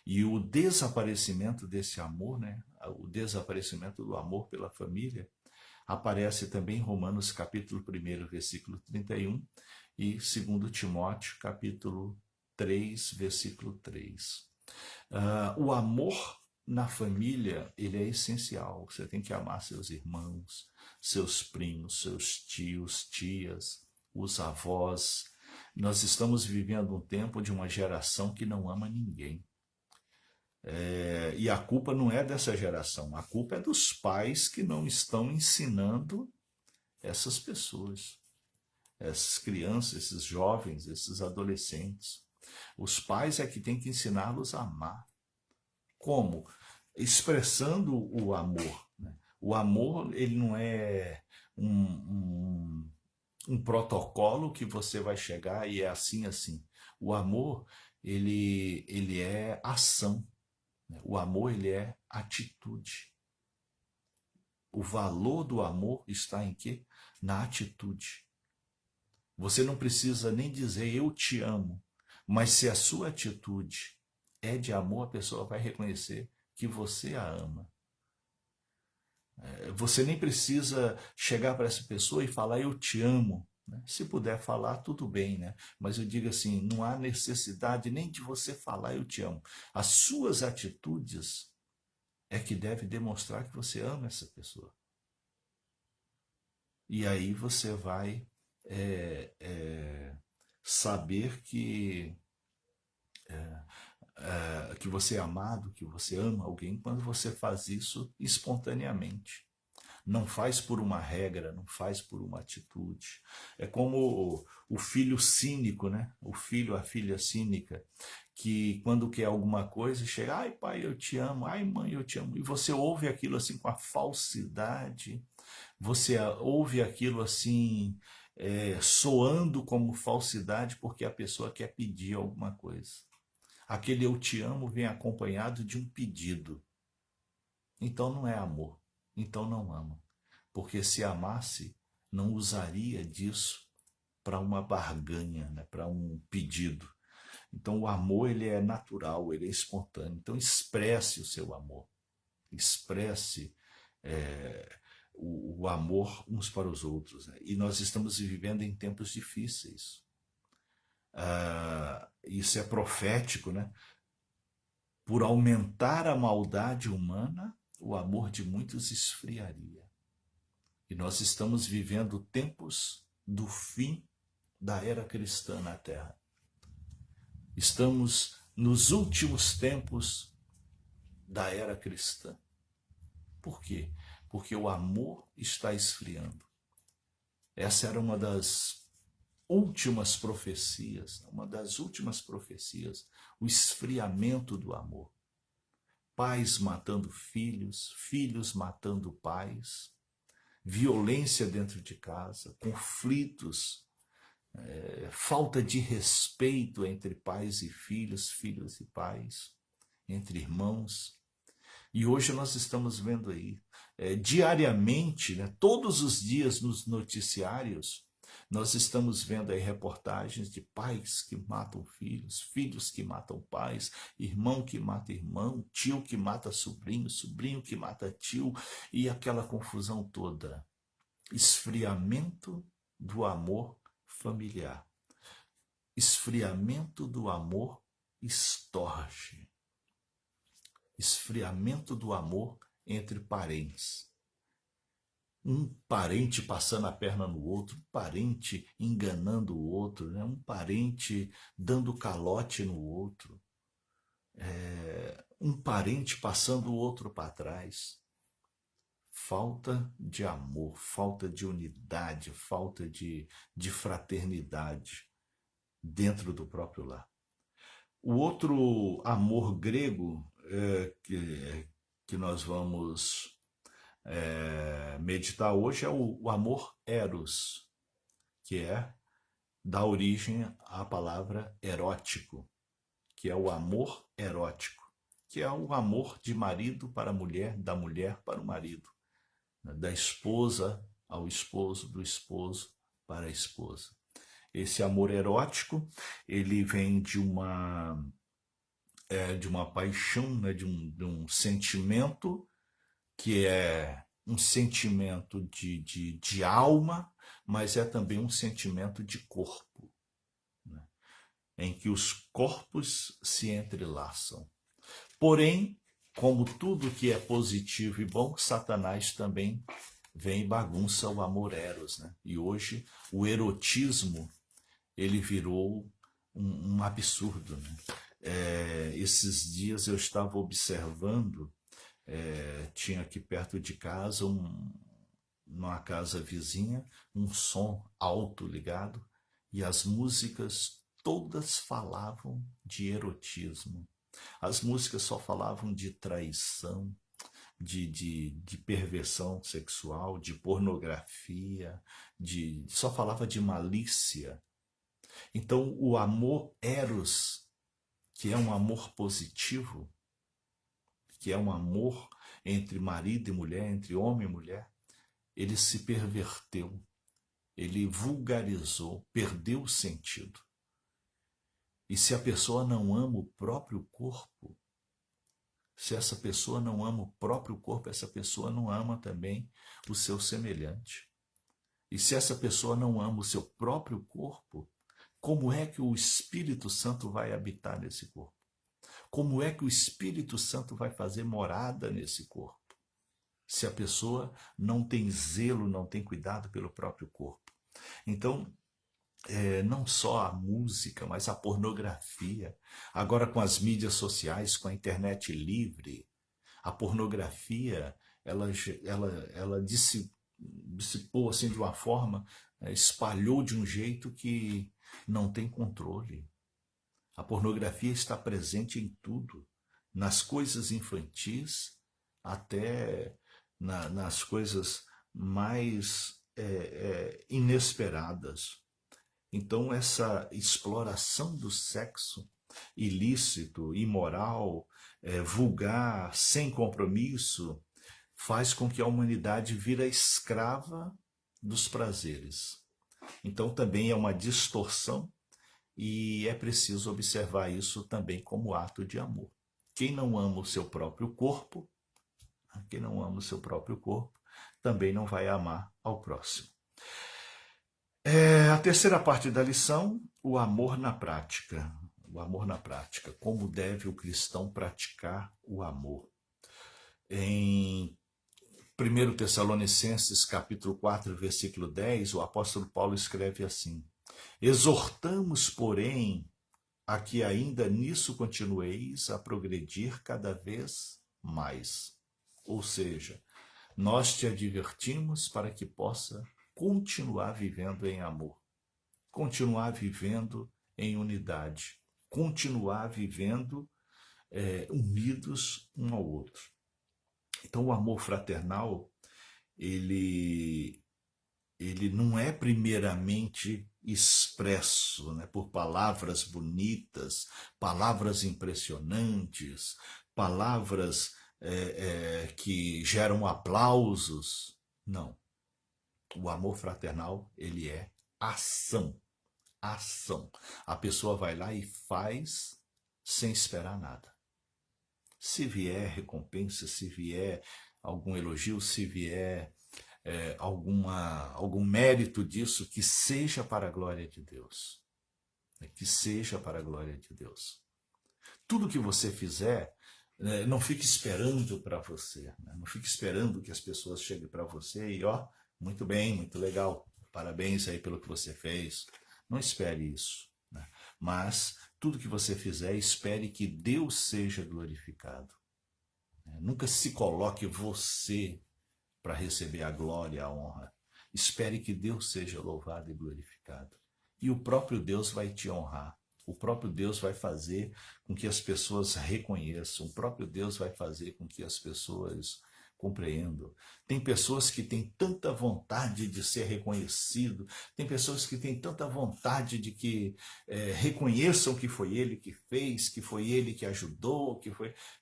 E o desaparecimento desse amor, né, o desaparecimento do amor pela família, aparece também em Romanos, capítulo 1, versículo 31, e 2 Timóteo, capítulo 3, versículo 3. O amor na família, ele é essencial. Você tem que amar seus irmãos, seus primos, seus tios, tias, os avós. Nós estamos vivendo um tempo de uma geração que não ama ninguém. E a culpa não é dessa geração, a culpa é dos pais que não estão ensinando essas pessoas, essas crianças, esses jovens, esses adolescentes. Os pais é que têm que ensiná-los a amar. Como? Expressando o amor. Né? O amor, ele não é um protocolo que você vai chegar e é assim, assim. O amor, ele é ação. Né? O amor, ele é atitude. O valor do amor está em quê? Na atitude. Você não precisa nem dizer eu te amo, mas se a sua atitude é de amor, a pessoa vai reconhecer que você a ama. Você nem precisa chegar para essa pessoa e falar eu te amo. Né? Se puder falar, tudo bem, né? Mas eu digo assim, não há necessidade nem de você falar eu te amo. As suas atitudes é que deve demonstrar que você ama essa pessoa. E aí você vai saber que você é amado, que você ama alguém, quando você faz isso espontaneamente. Não faz por uma regra, não faz por uma atitude. É como o filho cínico, né? O filho, a filha cínica, que quando quer alguma coisa, chega, ai pai, eu te amo, ai mãe, eu te amo. E você ouve aquilo assim com a falsidade, você ouve aquilo assim, soando como falsidade, porque a pessoa quer pedir alguma coisa. Aquele eu te amo vem acompanhado de um pedido. Então não é amor. Então não ama. Porque se amasse, não usaria disso para uma barganha, né? Para um pedido. Então o amor ele é natural, ele é espontâneo. Então expresse o seu amor. Expresse o amor uns para os outros. Né? E nós estamos vivendo em tempos difíceis. Isso é profético, né? Por aumentar a maldade humana, o amor de muitos esfriaria. E nós estamos vivendo tempos do fim da era cristã na Terra. Estamos nos últimos tempos da era cristã. Por quê? Porque o amor está esfriando. Essa era uma das últimas profecias, o esfriamento do amor. Pais matando filhos, filhos matando pais, violência dentro de casa, conflitos, falta de respeito entre pais e filhos, filhos e pais, entre irmãos. E hoje nós estamos vendo aí, diariamente, né, todos os dias nos noticiários, nós estamos vendo aí reportagens de pais que matam filhos, filhos que matam pais, irmão que mata irmão, tio que mata sobrinho, sobrinho que mata tio, e aquela confusão toda. Esfriamento do amor familiar. Esfriamento do amor estorge. Esfriamento do amor entre parentes. Um parente passando a perna no outro, um parente enganando o outro, né? Um parente dando calote no outro, um parente passando o outro para trás. Falta de amor, falta de unidade, falta de fraternidade dentro do próprio lar. O outro amor grego que nós vamos meditar hoje é o amor eros, que dá origem à palavra erótico, que é o amor erótico, que é o amor de marido para a mulher, da mulher para o marido, da esposa ao esposo, do esposo para a esposa. Esse amor erótico, ele vem de uma paixão, né, de um sentimento que é um sentimento de alma, mas é também um sentimento de corpo, né, em que os corpos se entrelaçam. Porém, como tudo que é positivo e bom, Satanás também vem e bagunça o amor eros, né? E hoje o erotismo ele virou um absurdo, né? Esses dias eu estava observando, tinha aqui perto de casa, numa casa vizinha, um som alto ligado, e as músicas todas falavam de erotismo. As músicas só falavam de traição, de perversão sexual, de pornografia, só falava de malícia. Então, o amor eros, que é um amor positivo, que é um amor entre marido e mulher, entre homem e mulher, ele se perverteu, ele vulgarizou, perdeu o sentido. E se a pessoa não ama o próprio corpo, se essa pessoa não ama o próprio corpo, essa pessoa não ama também o seu semelhante. E se essa pessoa não ama o seu próprio corpo, como é que o Espírito Santo vai habitar nesse corpo? Como é que o Espírito Santo vai fazer morada nesse corpo? Se a pessoa não tem zelo, não tem cuidado pelo próprio corpo. Então, não só a música, mas a pornografia. Agora com as mídias sociais, com a internet livre, a pornografia, ela dissipou assim de uma forma, espalhou de um jeito que não tem controle. A pornografia está presente em tudo, nas coisas infantis, até nas coisas mais inesperadas. Então, essa exploração do sexo ilícito, imoral, vulgar, sem compromisso, faz com que a humanidade vira escrava dos prazeres. Então, também é uma distorção e é preciso observar isso também como ato de amor. Quem não ama o seu próprio corpo, também não vai amar ao próximo. A terceira parte da lição, o amor na prática. O amor na prática. Como deve o cristão praticar o amor? Em 1 Tessalonicenses, capítulo 4, versículo 10, o apóstolo Paulo escreve assim: exortamos, porém, a que ainda nisso continueis a progredir cada vez mais. Ou seja, nós te advertimos para que possa continuar vivendo em amor, continuar vivendo em unidade, continuar vivendo unidos um ao outro. Então, o amor fraternal, ele, ele não é primeiramente expresso, né, por palavras bonitas, palavras impressionantes, palavras que geram aplausos. Não. O amor fraternal, ele é ação. Ação. A pessoa vai lá e faz sem esperar nada. Se vier recompensa, se vier algum elogio, se vier algum mérito disso, que seja para a glória de Deus. Que seja para a glória de Deus. Tudo que você fizer, não fique esperando para você. Não fique esperando que as pessoas cheguem para você e, ó, muito bem, muito legal, parabéns aí pelo que você fez. Não espere isso. Mas tudo que você fizer, espere que Deus seja glorificado. Nunca se coloque você para receber a glória, a honra. Espere que Deus seja louvado e glorificado. E o próprio Deus vai te honrar. O próprio Deus vai fazer com que as pessoas reconheçam. O próprio Deus vai fazer com que as pessoas compreendam. Tem pessoas que têm tanta vontade de ser reconhecido, tem pessoas que têm tanta vontade de que reconheçam que foi ele que fez, que foi ele que ajudou,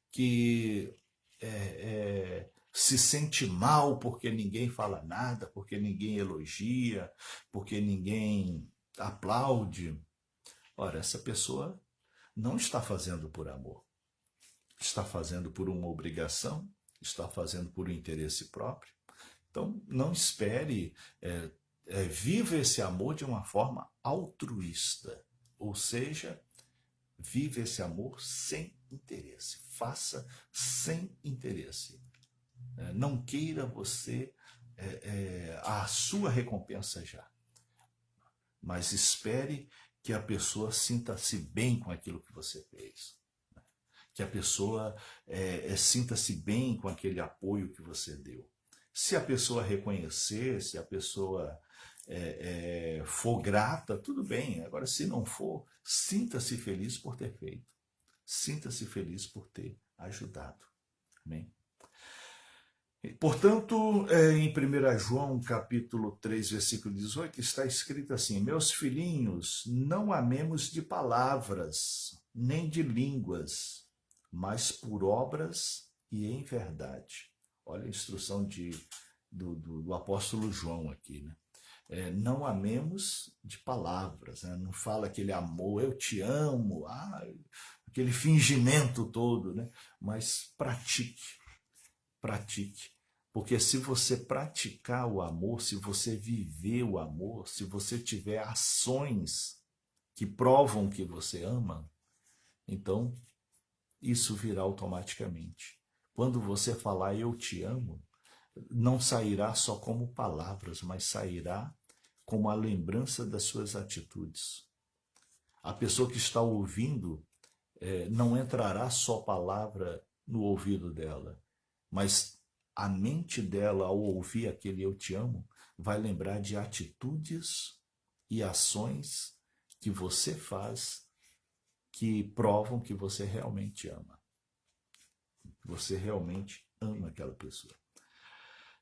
que se sente mal porque ninguém fala nada, porque ninguém elogia, porque ninguém aplaude. Ora, essa pessoa não está fazendo por amor, está fazendo por uma obrigação, está fazendo por um interesse próprio. Então, não espere, viva esse amor de uma forma altruísta, ou seja, viva esse amor sem interesse, faça sem interesse. Não queira você a sua recompensa já, mas espere que a pessoa sinta-se bem com aquilo que você fez, que a pessoa sinta-se bem com aquele apoio que você deu. Se a pessoa reconhecer, se a pessoa for grata, tudo bem. Agora, se não for, sinta-se feliz por ter feito, sinta-se feliz por ter ajudado. Amém? Portanto, em 1 João capítulo 3, versículo 18, está escrito assim: meus filhinhos, não amemos de palavras, nem de línguas, mas por obras e em verdade. Olha a instrução do apóstolo João aqui, né? Não amemos de palavras, né? Não fala aquele amor, eu te amo, aquele fingimento todo, né? Mas pratique. Porque se você praticar o amor, se você viver o amor, se você tiver ações que provam que você ama, então isso virá automaticamente. Quando você falar eu te amo, não sairá só como palavras, mas sairá como a lembrança das suas atitudes. A pessoa que está ouvindo, não entrará só palavra no ouvido dela, mas a mente dela, ao ouvir aquele eu te amo, vai lembrar de atitudes e ações que você faz que provam que você realmente ama. Você realmente ama aquela pessoa.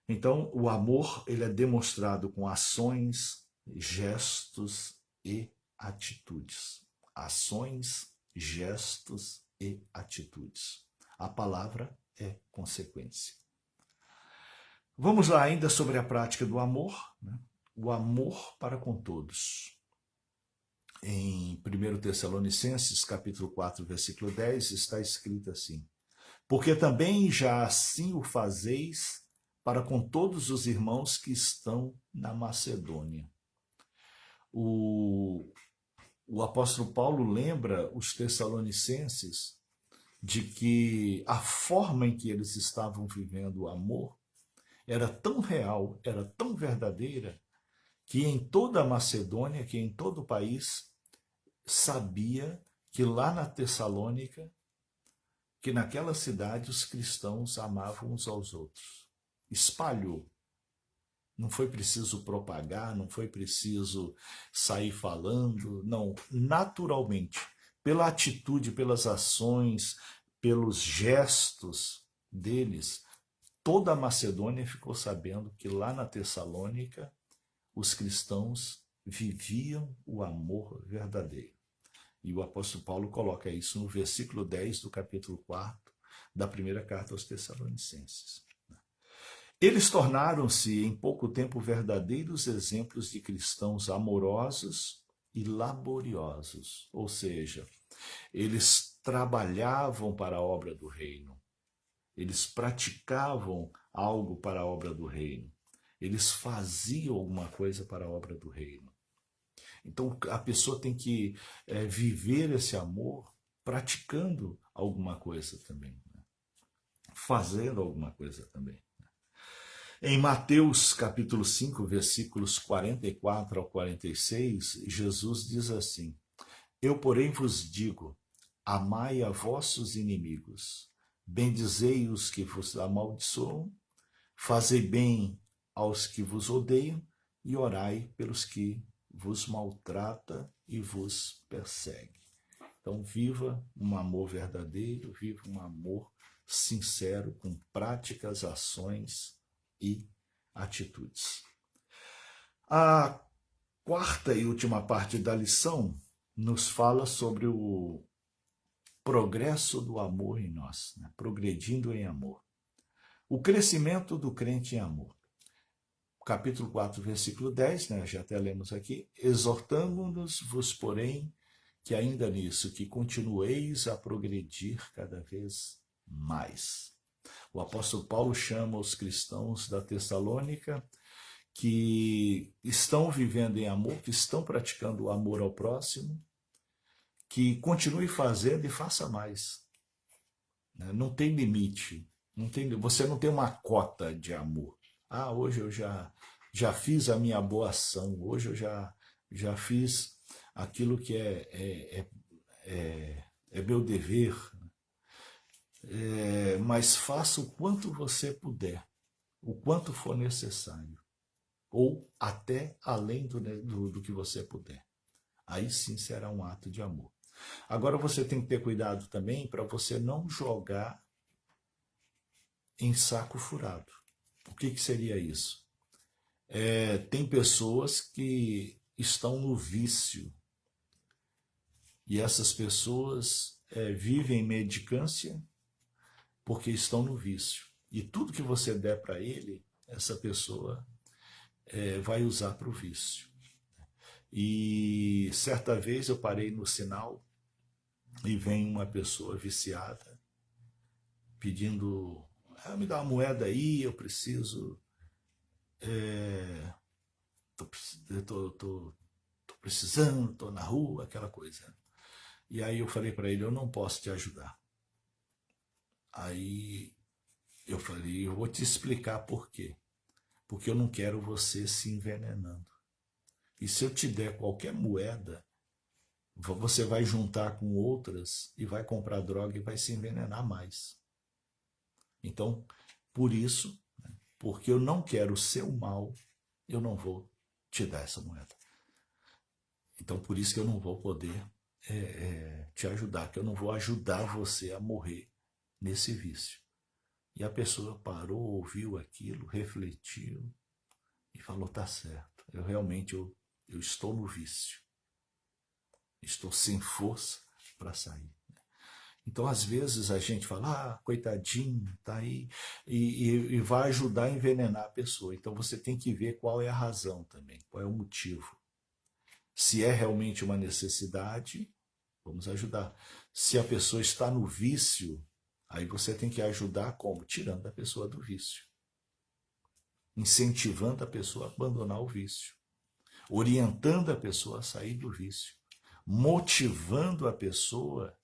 Então, o amor, ele é demonstrado com ações, gestos e atitudes. Ações, gestos e atitudes. A palavra é consequência. Vamos lá ainda sobre a prática do amor, né? O amor para com todos. Em 1 Tessalonicenses, capítulo 4, versículo 10, está escrito assim: porque também já assim o fazeis para com todos os irmãos que estão na Macedônia. O apóstolo Paulo lembra os tessalonicenses de que a forma em que eles estavam vivendo o amor era tão real, era tão verdadeira, que em toda a Macedônia, que em todo o país, sabia que lá na Tessalônica, que naquela cidade os cristãos amavam uns aos outros. Espalhou. Não foi preciso propagar, não foi preciso sair falando, não, naturalmente, pela atitude, pelas ações, pelos gestos deles, toda a Macedônia ficou sabendo que lá na Tessalônica os cristãos viviam o amor verdadeiro. E o apóstolo Paulo coloca isso no versículo 10 do capítulo 4 da primeira carta aos Tessalonicenses. Eles tornaram-se em pouco tempo verdadeiros exemplos de cristãos amorosos e laboriosos, ou seja, eles trabalhavam para a obra do reino, eles praticavam algo para a obra do reino, eles faziam alguma coisa para a obra do reino. Então a pessoa tem que viver esse amor praticando alguma coisa também, né? Fazendo alguma coisa também. Em Mateus capítulo 5, versículos 44 ao 46, Jesus diz assim: Eu, porém, vos digo, amai a vossos inimigos, bendizei os que vos amaldiçoam, fazei bem aos que vos odeiam e orai pelos que vos maltrata e vos persegue. Então, viva um amor verdadeiro, viva um amor sincero, com práticas, ações e atitudes. A quarta e última parte da lição nos fala sobre o progresso do amor em nós, né? Progredindo em amor. O crescimento do crente em amor. Capítulo 4, versículo 10, né? Já até lemos aqui. Exortamo-nos-vos, porém, que ainda nisso, que continueis a progredir cada vez mais. O apóstolo Paulo chama os cristãos da Tessalônica que estão vivendo em amor, que estão praticando o amor ao próximo, que continue fazendo e faça mais. Não tem limite. Você não tem uma cota de amor. Ah, hoje eu já fiz a minha boa ação, hoje eu já fiz aquilo que é meu dever. Mas faça o quanto você puder, o quanto for necessário, ou até além do que você puder. Aí sim será um ato de amor. Agora você tem que ter cuidado também para você não jogar em saco furado. O que seria isso? Tem pessoas que estão no vício e essas pessoas vivem em mendicância porque estão no vício. E tudo que você der para ele, essa pessoa vai usar para o vício. E certa vez eu parei no sinal e vem uma pessoa viciada pedindo, me dá uma moeda aí, eu preciso, tô precisando, tô na rua, aquela coisa. E aí eu falei para ele, eu não posso te ajudar. Aí eu falei, eu vou te explicar por quê. Porque eu não quero você se envenenando. E se eu te der qualquer moeda, você vai juntar com outras e vai comprar droga e vai se envenenar mais. Então, por isso, porque eu não quero o seu mal, eu não vou te dar essa moeda. Então, por isso que eu não vou poder te ajudar, que eu não vou ajudar você a morrer nesse vício. E a pessoa parou, ouviu aquilo, refletiu e falou, tá certo, eu realmente eu estou no vício. Estou sem força para sair. Então, às vezes, a gente fala, coitadinho, tá aí, e vai ajudar a envenenar a pessoa. Então, você tem que ver qual é a razão também, qual é o motivo. Se é realmente uma necessidade, vamos ajudar. Se a pessoa está no vício, aí você tem que ajudar como? Tirando a pessoa do vício. Incentivando a pessoa a abandonar o vício. Orientando a pessoa a sair do vício. Motivando a pessoa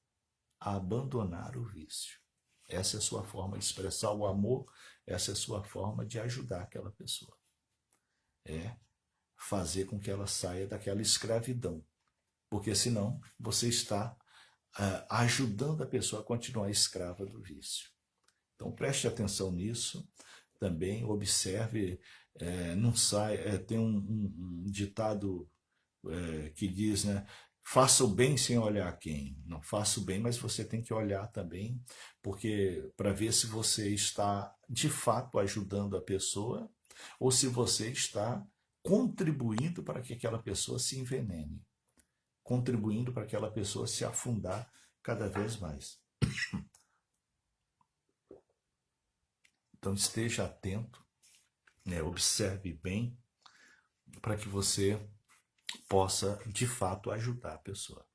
a abandonar o vício. Essa é a sua forma de expressar o amor, essa é a sua forma de ajudar aquela pessoa. Fazer com que ela saia daquela escravidão. Porque senão você está ajudando a pessoa a continuar escrava do vício. Então preste atenção nisso, também observe não sai. Tem um ditado que diz, né? Faça o bem sem olhar quem. Não faça o bem, mas você tem que olhar também, porque para ver se você está de fato ajudando a pessoa ou se você está contribuindo para que aquela pessoa se envenene, contribuindo para aquela pessoa se afundar cada vez mais. Então esteja atento, né? Observe bem para que você possa de fato ajudar a pessoa.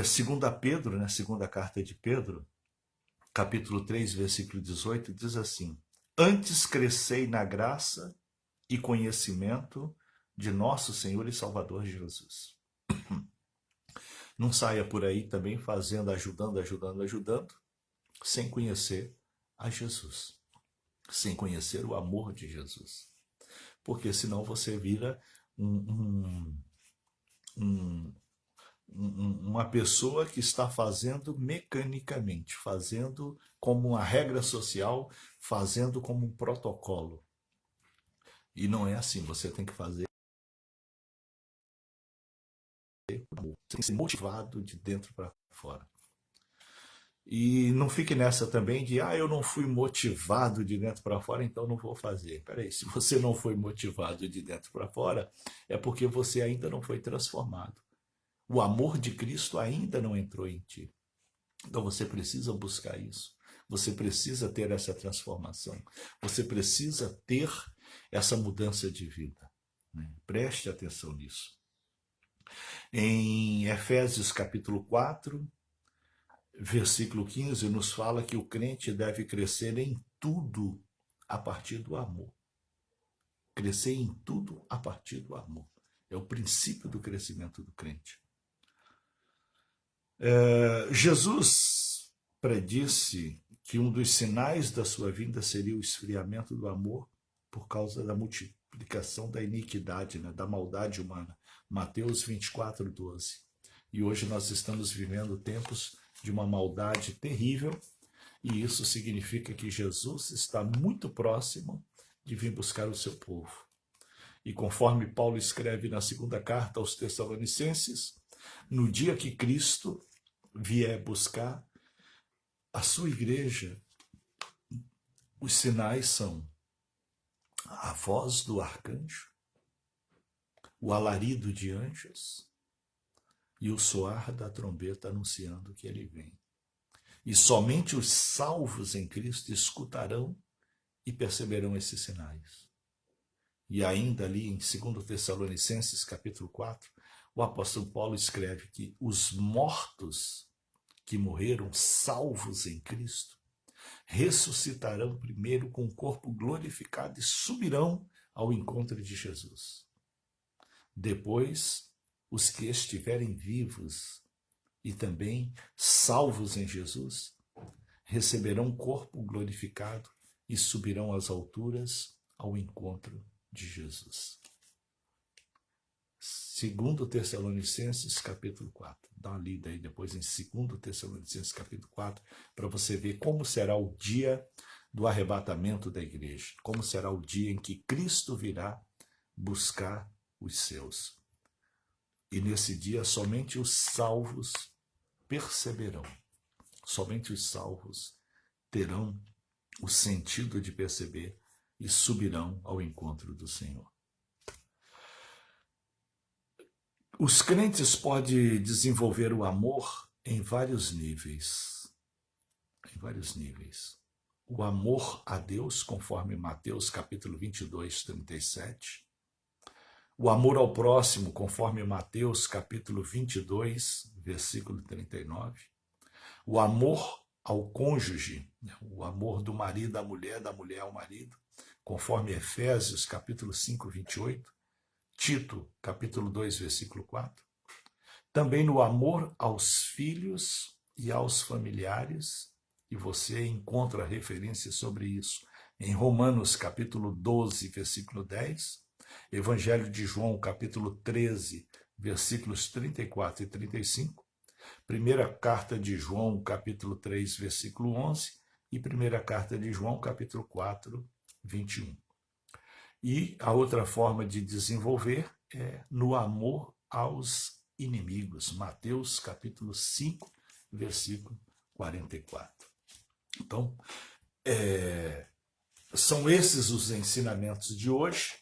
Segunda Pedro, né? Segunda carta de Pedro, capítulo 3, versículo 18, diz assim: Antes crescei na graça e conhecimento de nosso Senhor e Salvador Jesus. Não saia por aí também fazendo, ajudando, sem conhecer a Jesus, sem conhecer o amor de Jesus. Porque senão você vira uma pessoa que está fazendo mecanicamente, fazendo como uma regra social, fazendo como um protocolo. E não é assim, você tem que fazer, você tem que ser motivado de dentro para fora. E não fique nessa também de, eu não fui motivado de dentro para fora, então não vou fazer. Peraí, se você não foi motivado de dentro para fora, é porque você ainda não foi transformado. O amor de Cristo ainda não entrou em ti. Então você precisa buscar isso. Você precisa ter essa transformação. Você precisa ter essa mudança de vida. Né? Preste atenção nisso. Em Efésios capítulo 4, versículo 15, nos fala que o crente deve crescer em tudo a partir do amor. Crescer em tudo a partir do amor. É o princípio do crescimento do crente. Jesus predisse que um dos sinais da sua vinda seria o esfriamento do amor por causa da multiplicação da iniquidade, né, da maldade humana. Mateus 24, 12. E hoje nós estamos vivendo tempos de uma maldade terrível, e isso significa que Jesus está muito próximo de vir buscar o seu povo. E conforme Paulo escreve na segunda carta aos Tessalonicenses, no dia que Cristo vier buscar a sua igreja, os sinais são a voz do arcanjo, o alarido de anjos e o soar da trombeta anunciando que ele vem. E somente os salvos em Cristo escutarão e perceberão esses sinais. E ainda ali em 2 Tessalonicenses capítulo 4, o apóstolo Paulo escreve que os mortos que morreram salvos em Cristo ressuscitarão primeiro com o corpo glorificado e subirão ao encontro de Jesus. Depois, os que estiverem vivos e também salvos em Jesus receberão corpo glorificado e subirão às alturas ao encontro de Jesus. 2 Tessalonicenses capítulo 4. Dá uma lida aí depois em 2 Tessalonicenses capítulo 4, para você ver como será o dia do arrebatamento da igreja, como será o dia em que Cristo virá buscar os seus. E nesse dia somente os salvos perceberão, somente os salvos terão o sentido de perceber e subirão ao encontro do Senhor. Os crentes podem desenvolver o amor em vários níveis. Em vários níveis. O amor a Deus, conforme Mateus capítulo 22, 37. O amor ao próximo, conforme Mateus capítulo 22, versículo 39. O amor ao cônjuge, o amor do marido à mulher, da mulher ao marido, conforme Efésios capítulo 5, 28. Tito, capítulo 2, versículo 4. Também no amor aos filhos e aos familiares, e você encontra referências sobre isso em Romanos, capítulo 12, versículo 10, Evangelho de João, capítulo 13, versículos 34 e 35, primeira carta de João, capítulo 3, versículo 11, e primeira carta de João, capítulo 4, 21. E a outra forma de desenvolver é no amor aos inimigos. Mateus, capítulo 5, versículo 44. Então, são esses os ensinamentos de hoje,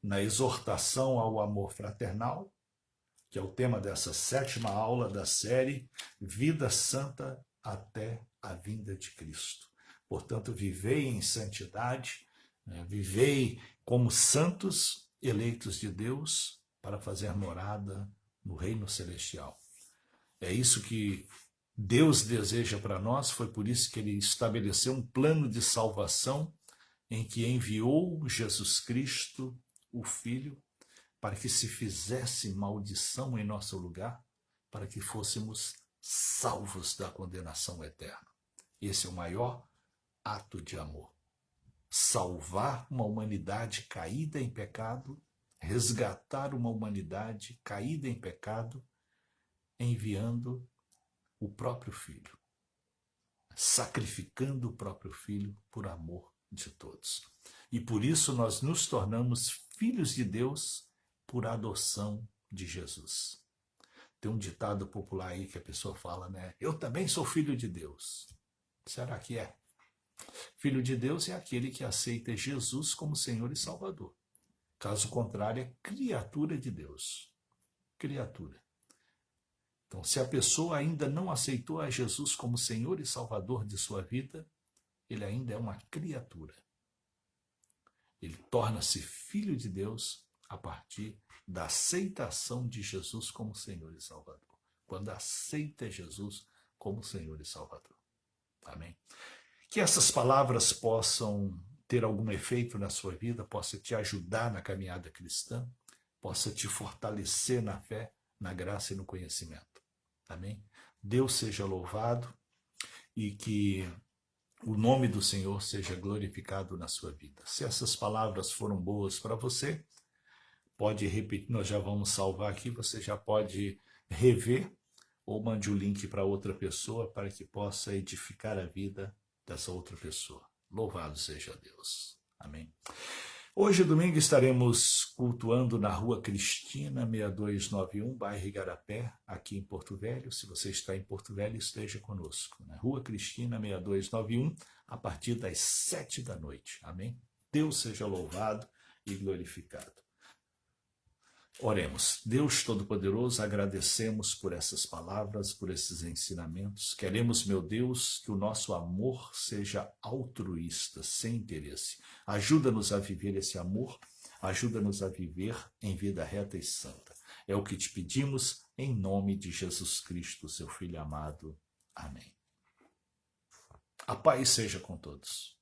na exortação ao amor fraternal, que é o tema dessa 7ª aula da série Vida Santa até a vinda de Cristo. Portanto, vivei em santidade, vivei como santos eleitos de Deus para fazer morada no reino celestial. É isso que Deus deseja para nós, foi por isso que ele estabeleceu um plano de salvação em que enviou Jesus Cristo, o Filho, para que se fizesse maldição em nosso lugar, para que fôssemos salvos da condenação eterna. Esse é o maior ato de amor. Salvar uma humanidade caída em pecado, resgatar uma humanidade caída em pecado, enviando o próprio Filho, sacrificando o próprio Filho por amor de todos. E por isso nós nos tornamos filhos de Deus por adoção de Jesus. Tem um ditado popular aí que a pessoa fala, né? Eu também sou filho de Deus. Será que é? Filho de Deus é aquele que aceita Jesus como Senhor e Salvador. Caso contrário, é criatura de Deus. Criatura. Então, se a pessoa ainda não aceitou a Jesus como Senhor e Salvador de sua vida, ele ainda é uma criatura. Ele torna-se filho de Deus a partir da aceitação de Jesus como Senhor e Salvador. Quando aceita Jesus como Senhor e Salvador. Amém? Que essas palavras possam ter algum efeito na sua vida, possa te ajudar na caminhada cristã, possa te fortalecer na fé, na graça e no conhecimento. Amém? Deus seja louvado e que o nome do Senhor seja glorificado na sua vida. Se essas palavras foram boas para você, pode repetir, nós já vamos salvar aqui, você já pode rever ou mande o link para outra pessoa para que possa edificar a vida dessa outra pessoa. Louvado seja Deus. Amém. Hoje, domingo, estaremos cultuando na Rua Cristina, 6291, bairro Igarapé, aqui em Porto Velho. Se você está em Porto Velho, esteja conosco. Na Rua Cristina, 6291, a partir das 7 da noite. Amém? Deus seja louvado e glorificado. Oremos. Deus Todo-Poderoso, agradecemos por essas palavras, por esses ensinamentos. Queremos, meu Deus, que o nosso amor seja altruísta, sem interesse. Ajuda-nos a viver esse amor, ajuda-nos a viver em vida reta e santa. É o que te pedimos, em nome de Jesus Cristo, seu Filho amado. Amém. A paz seja com todos.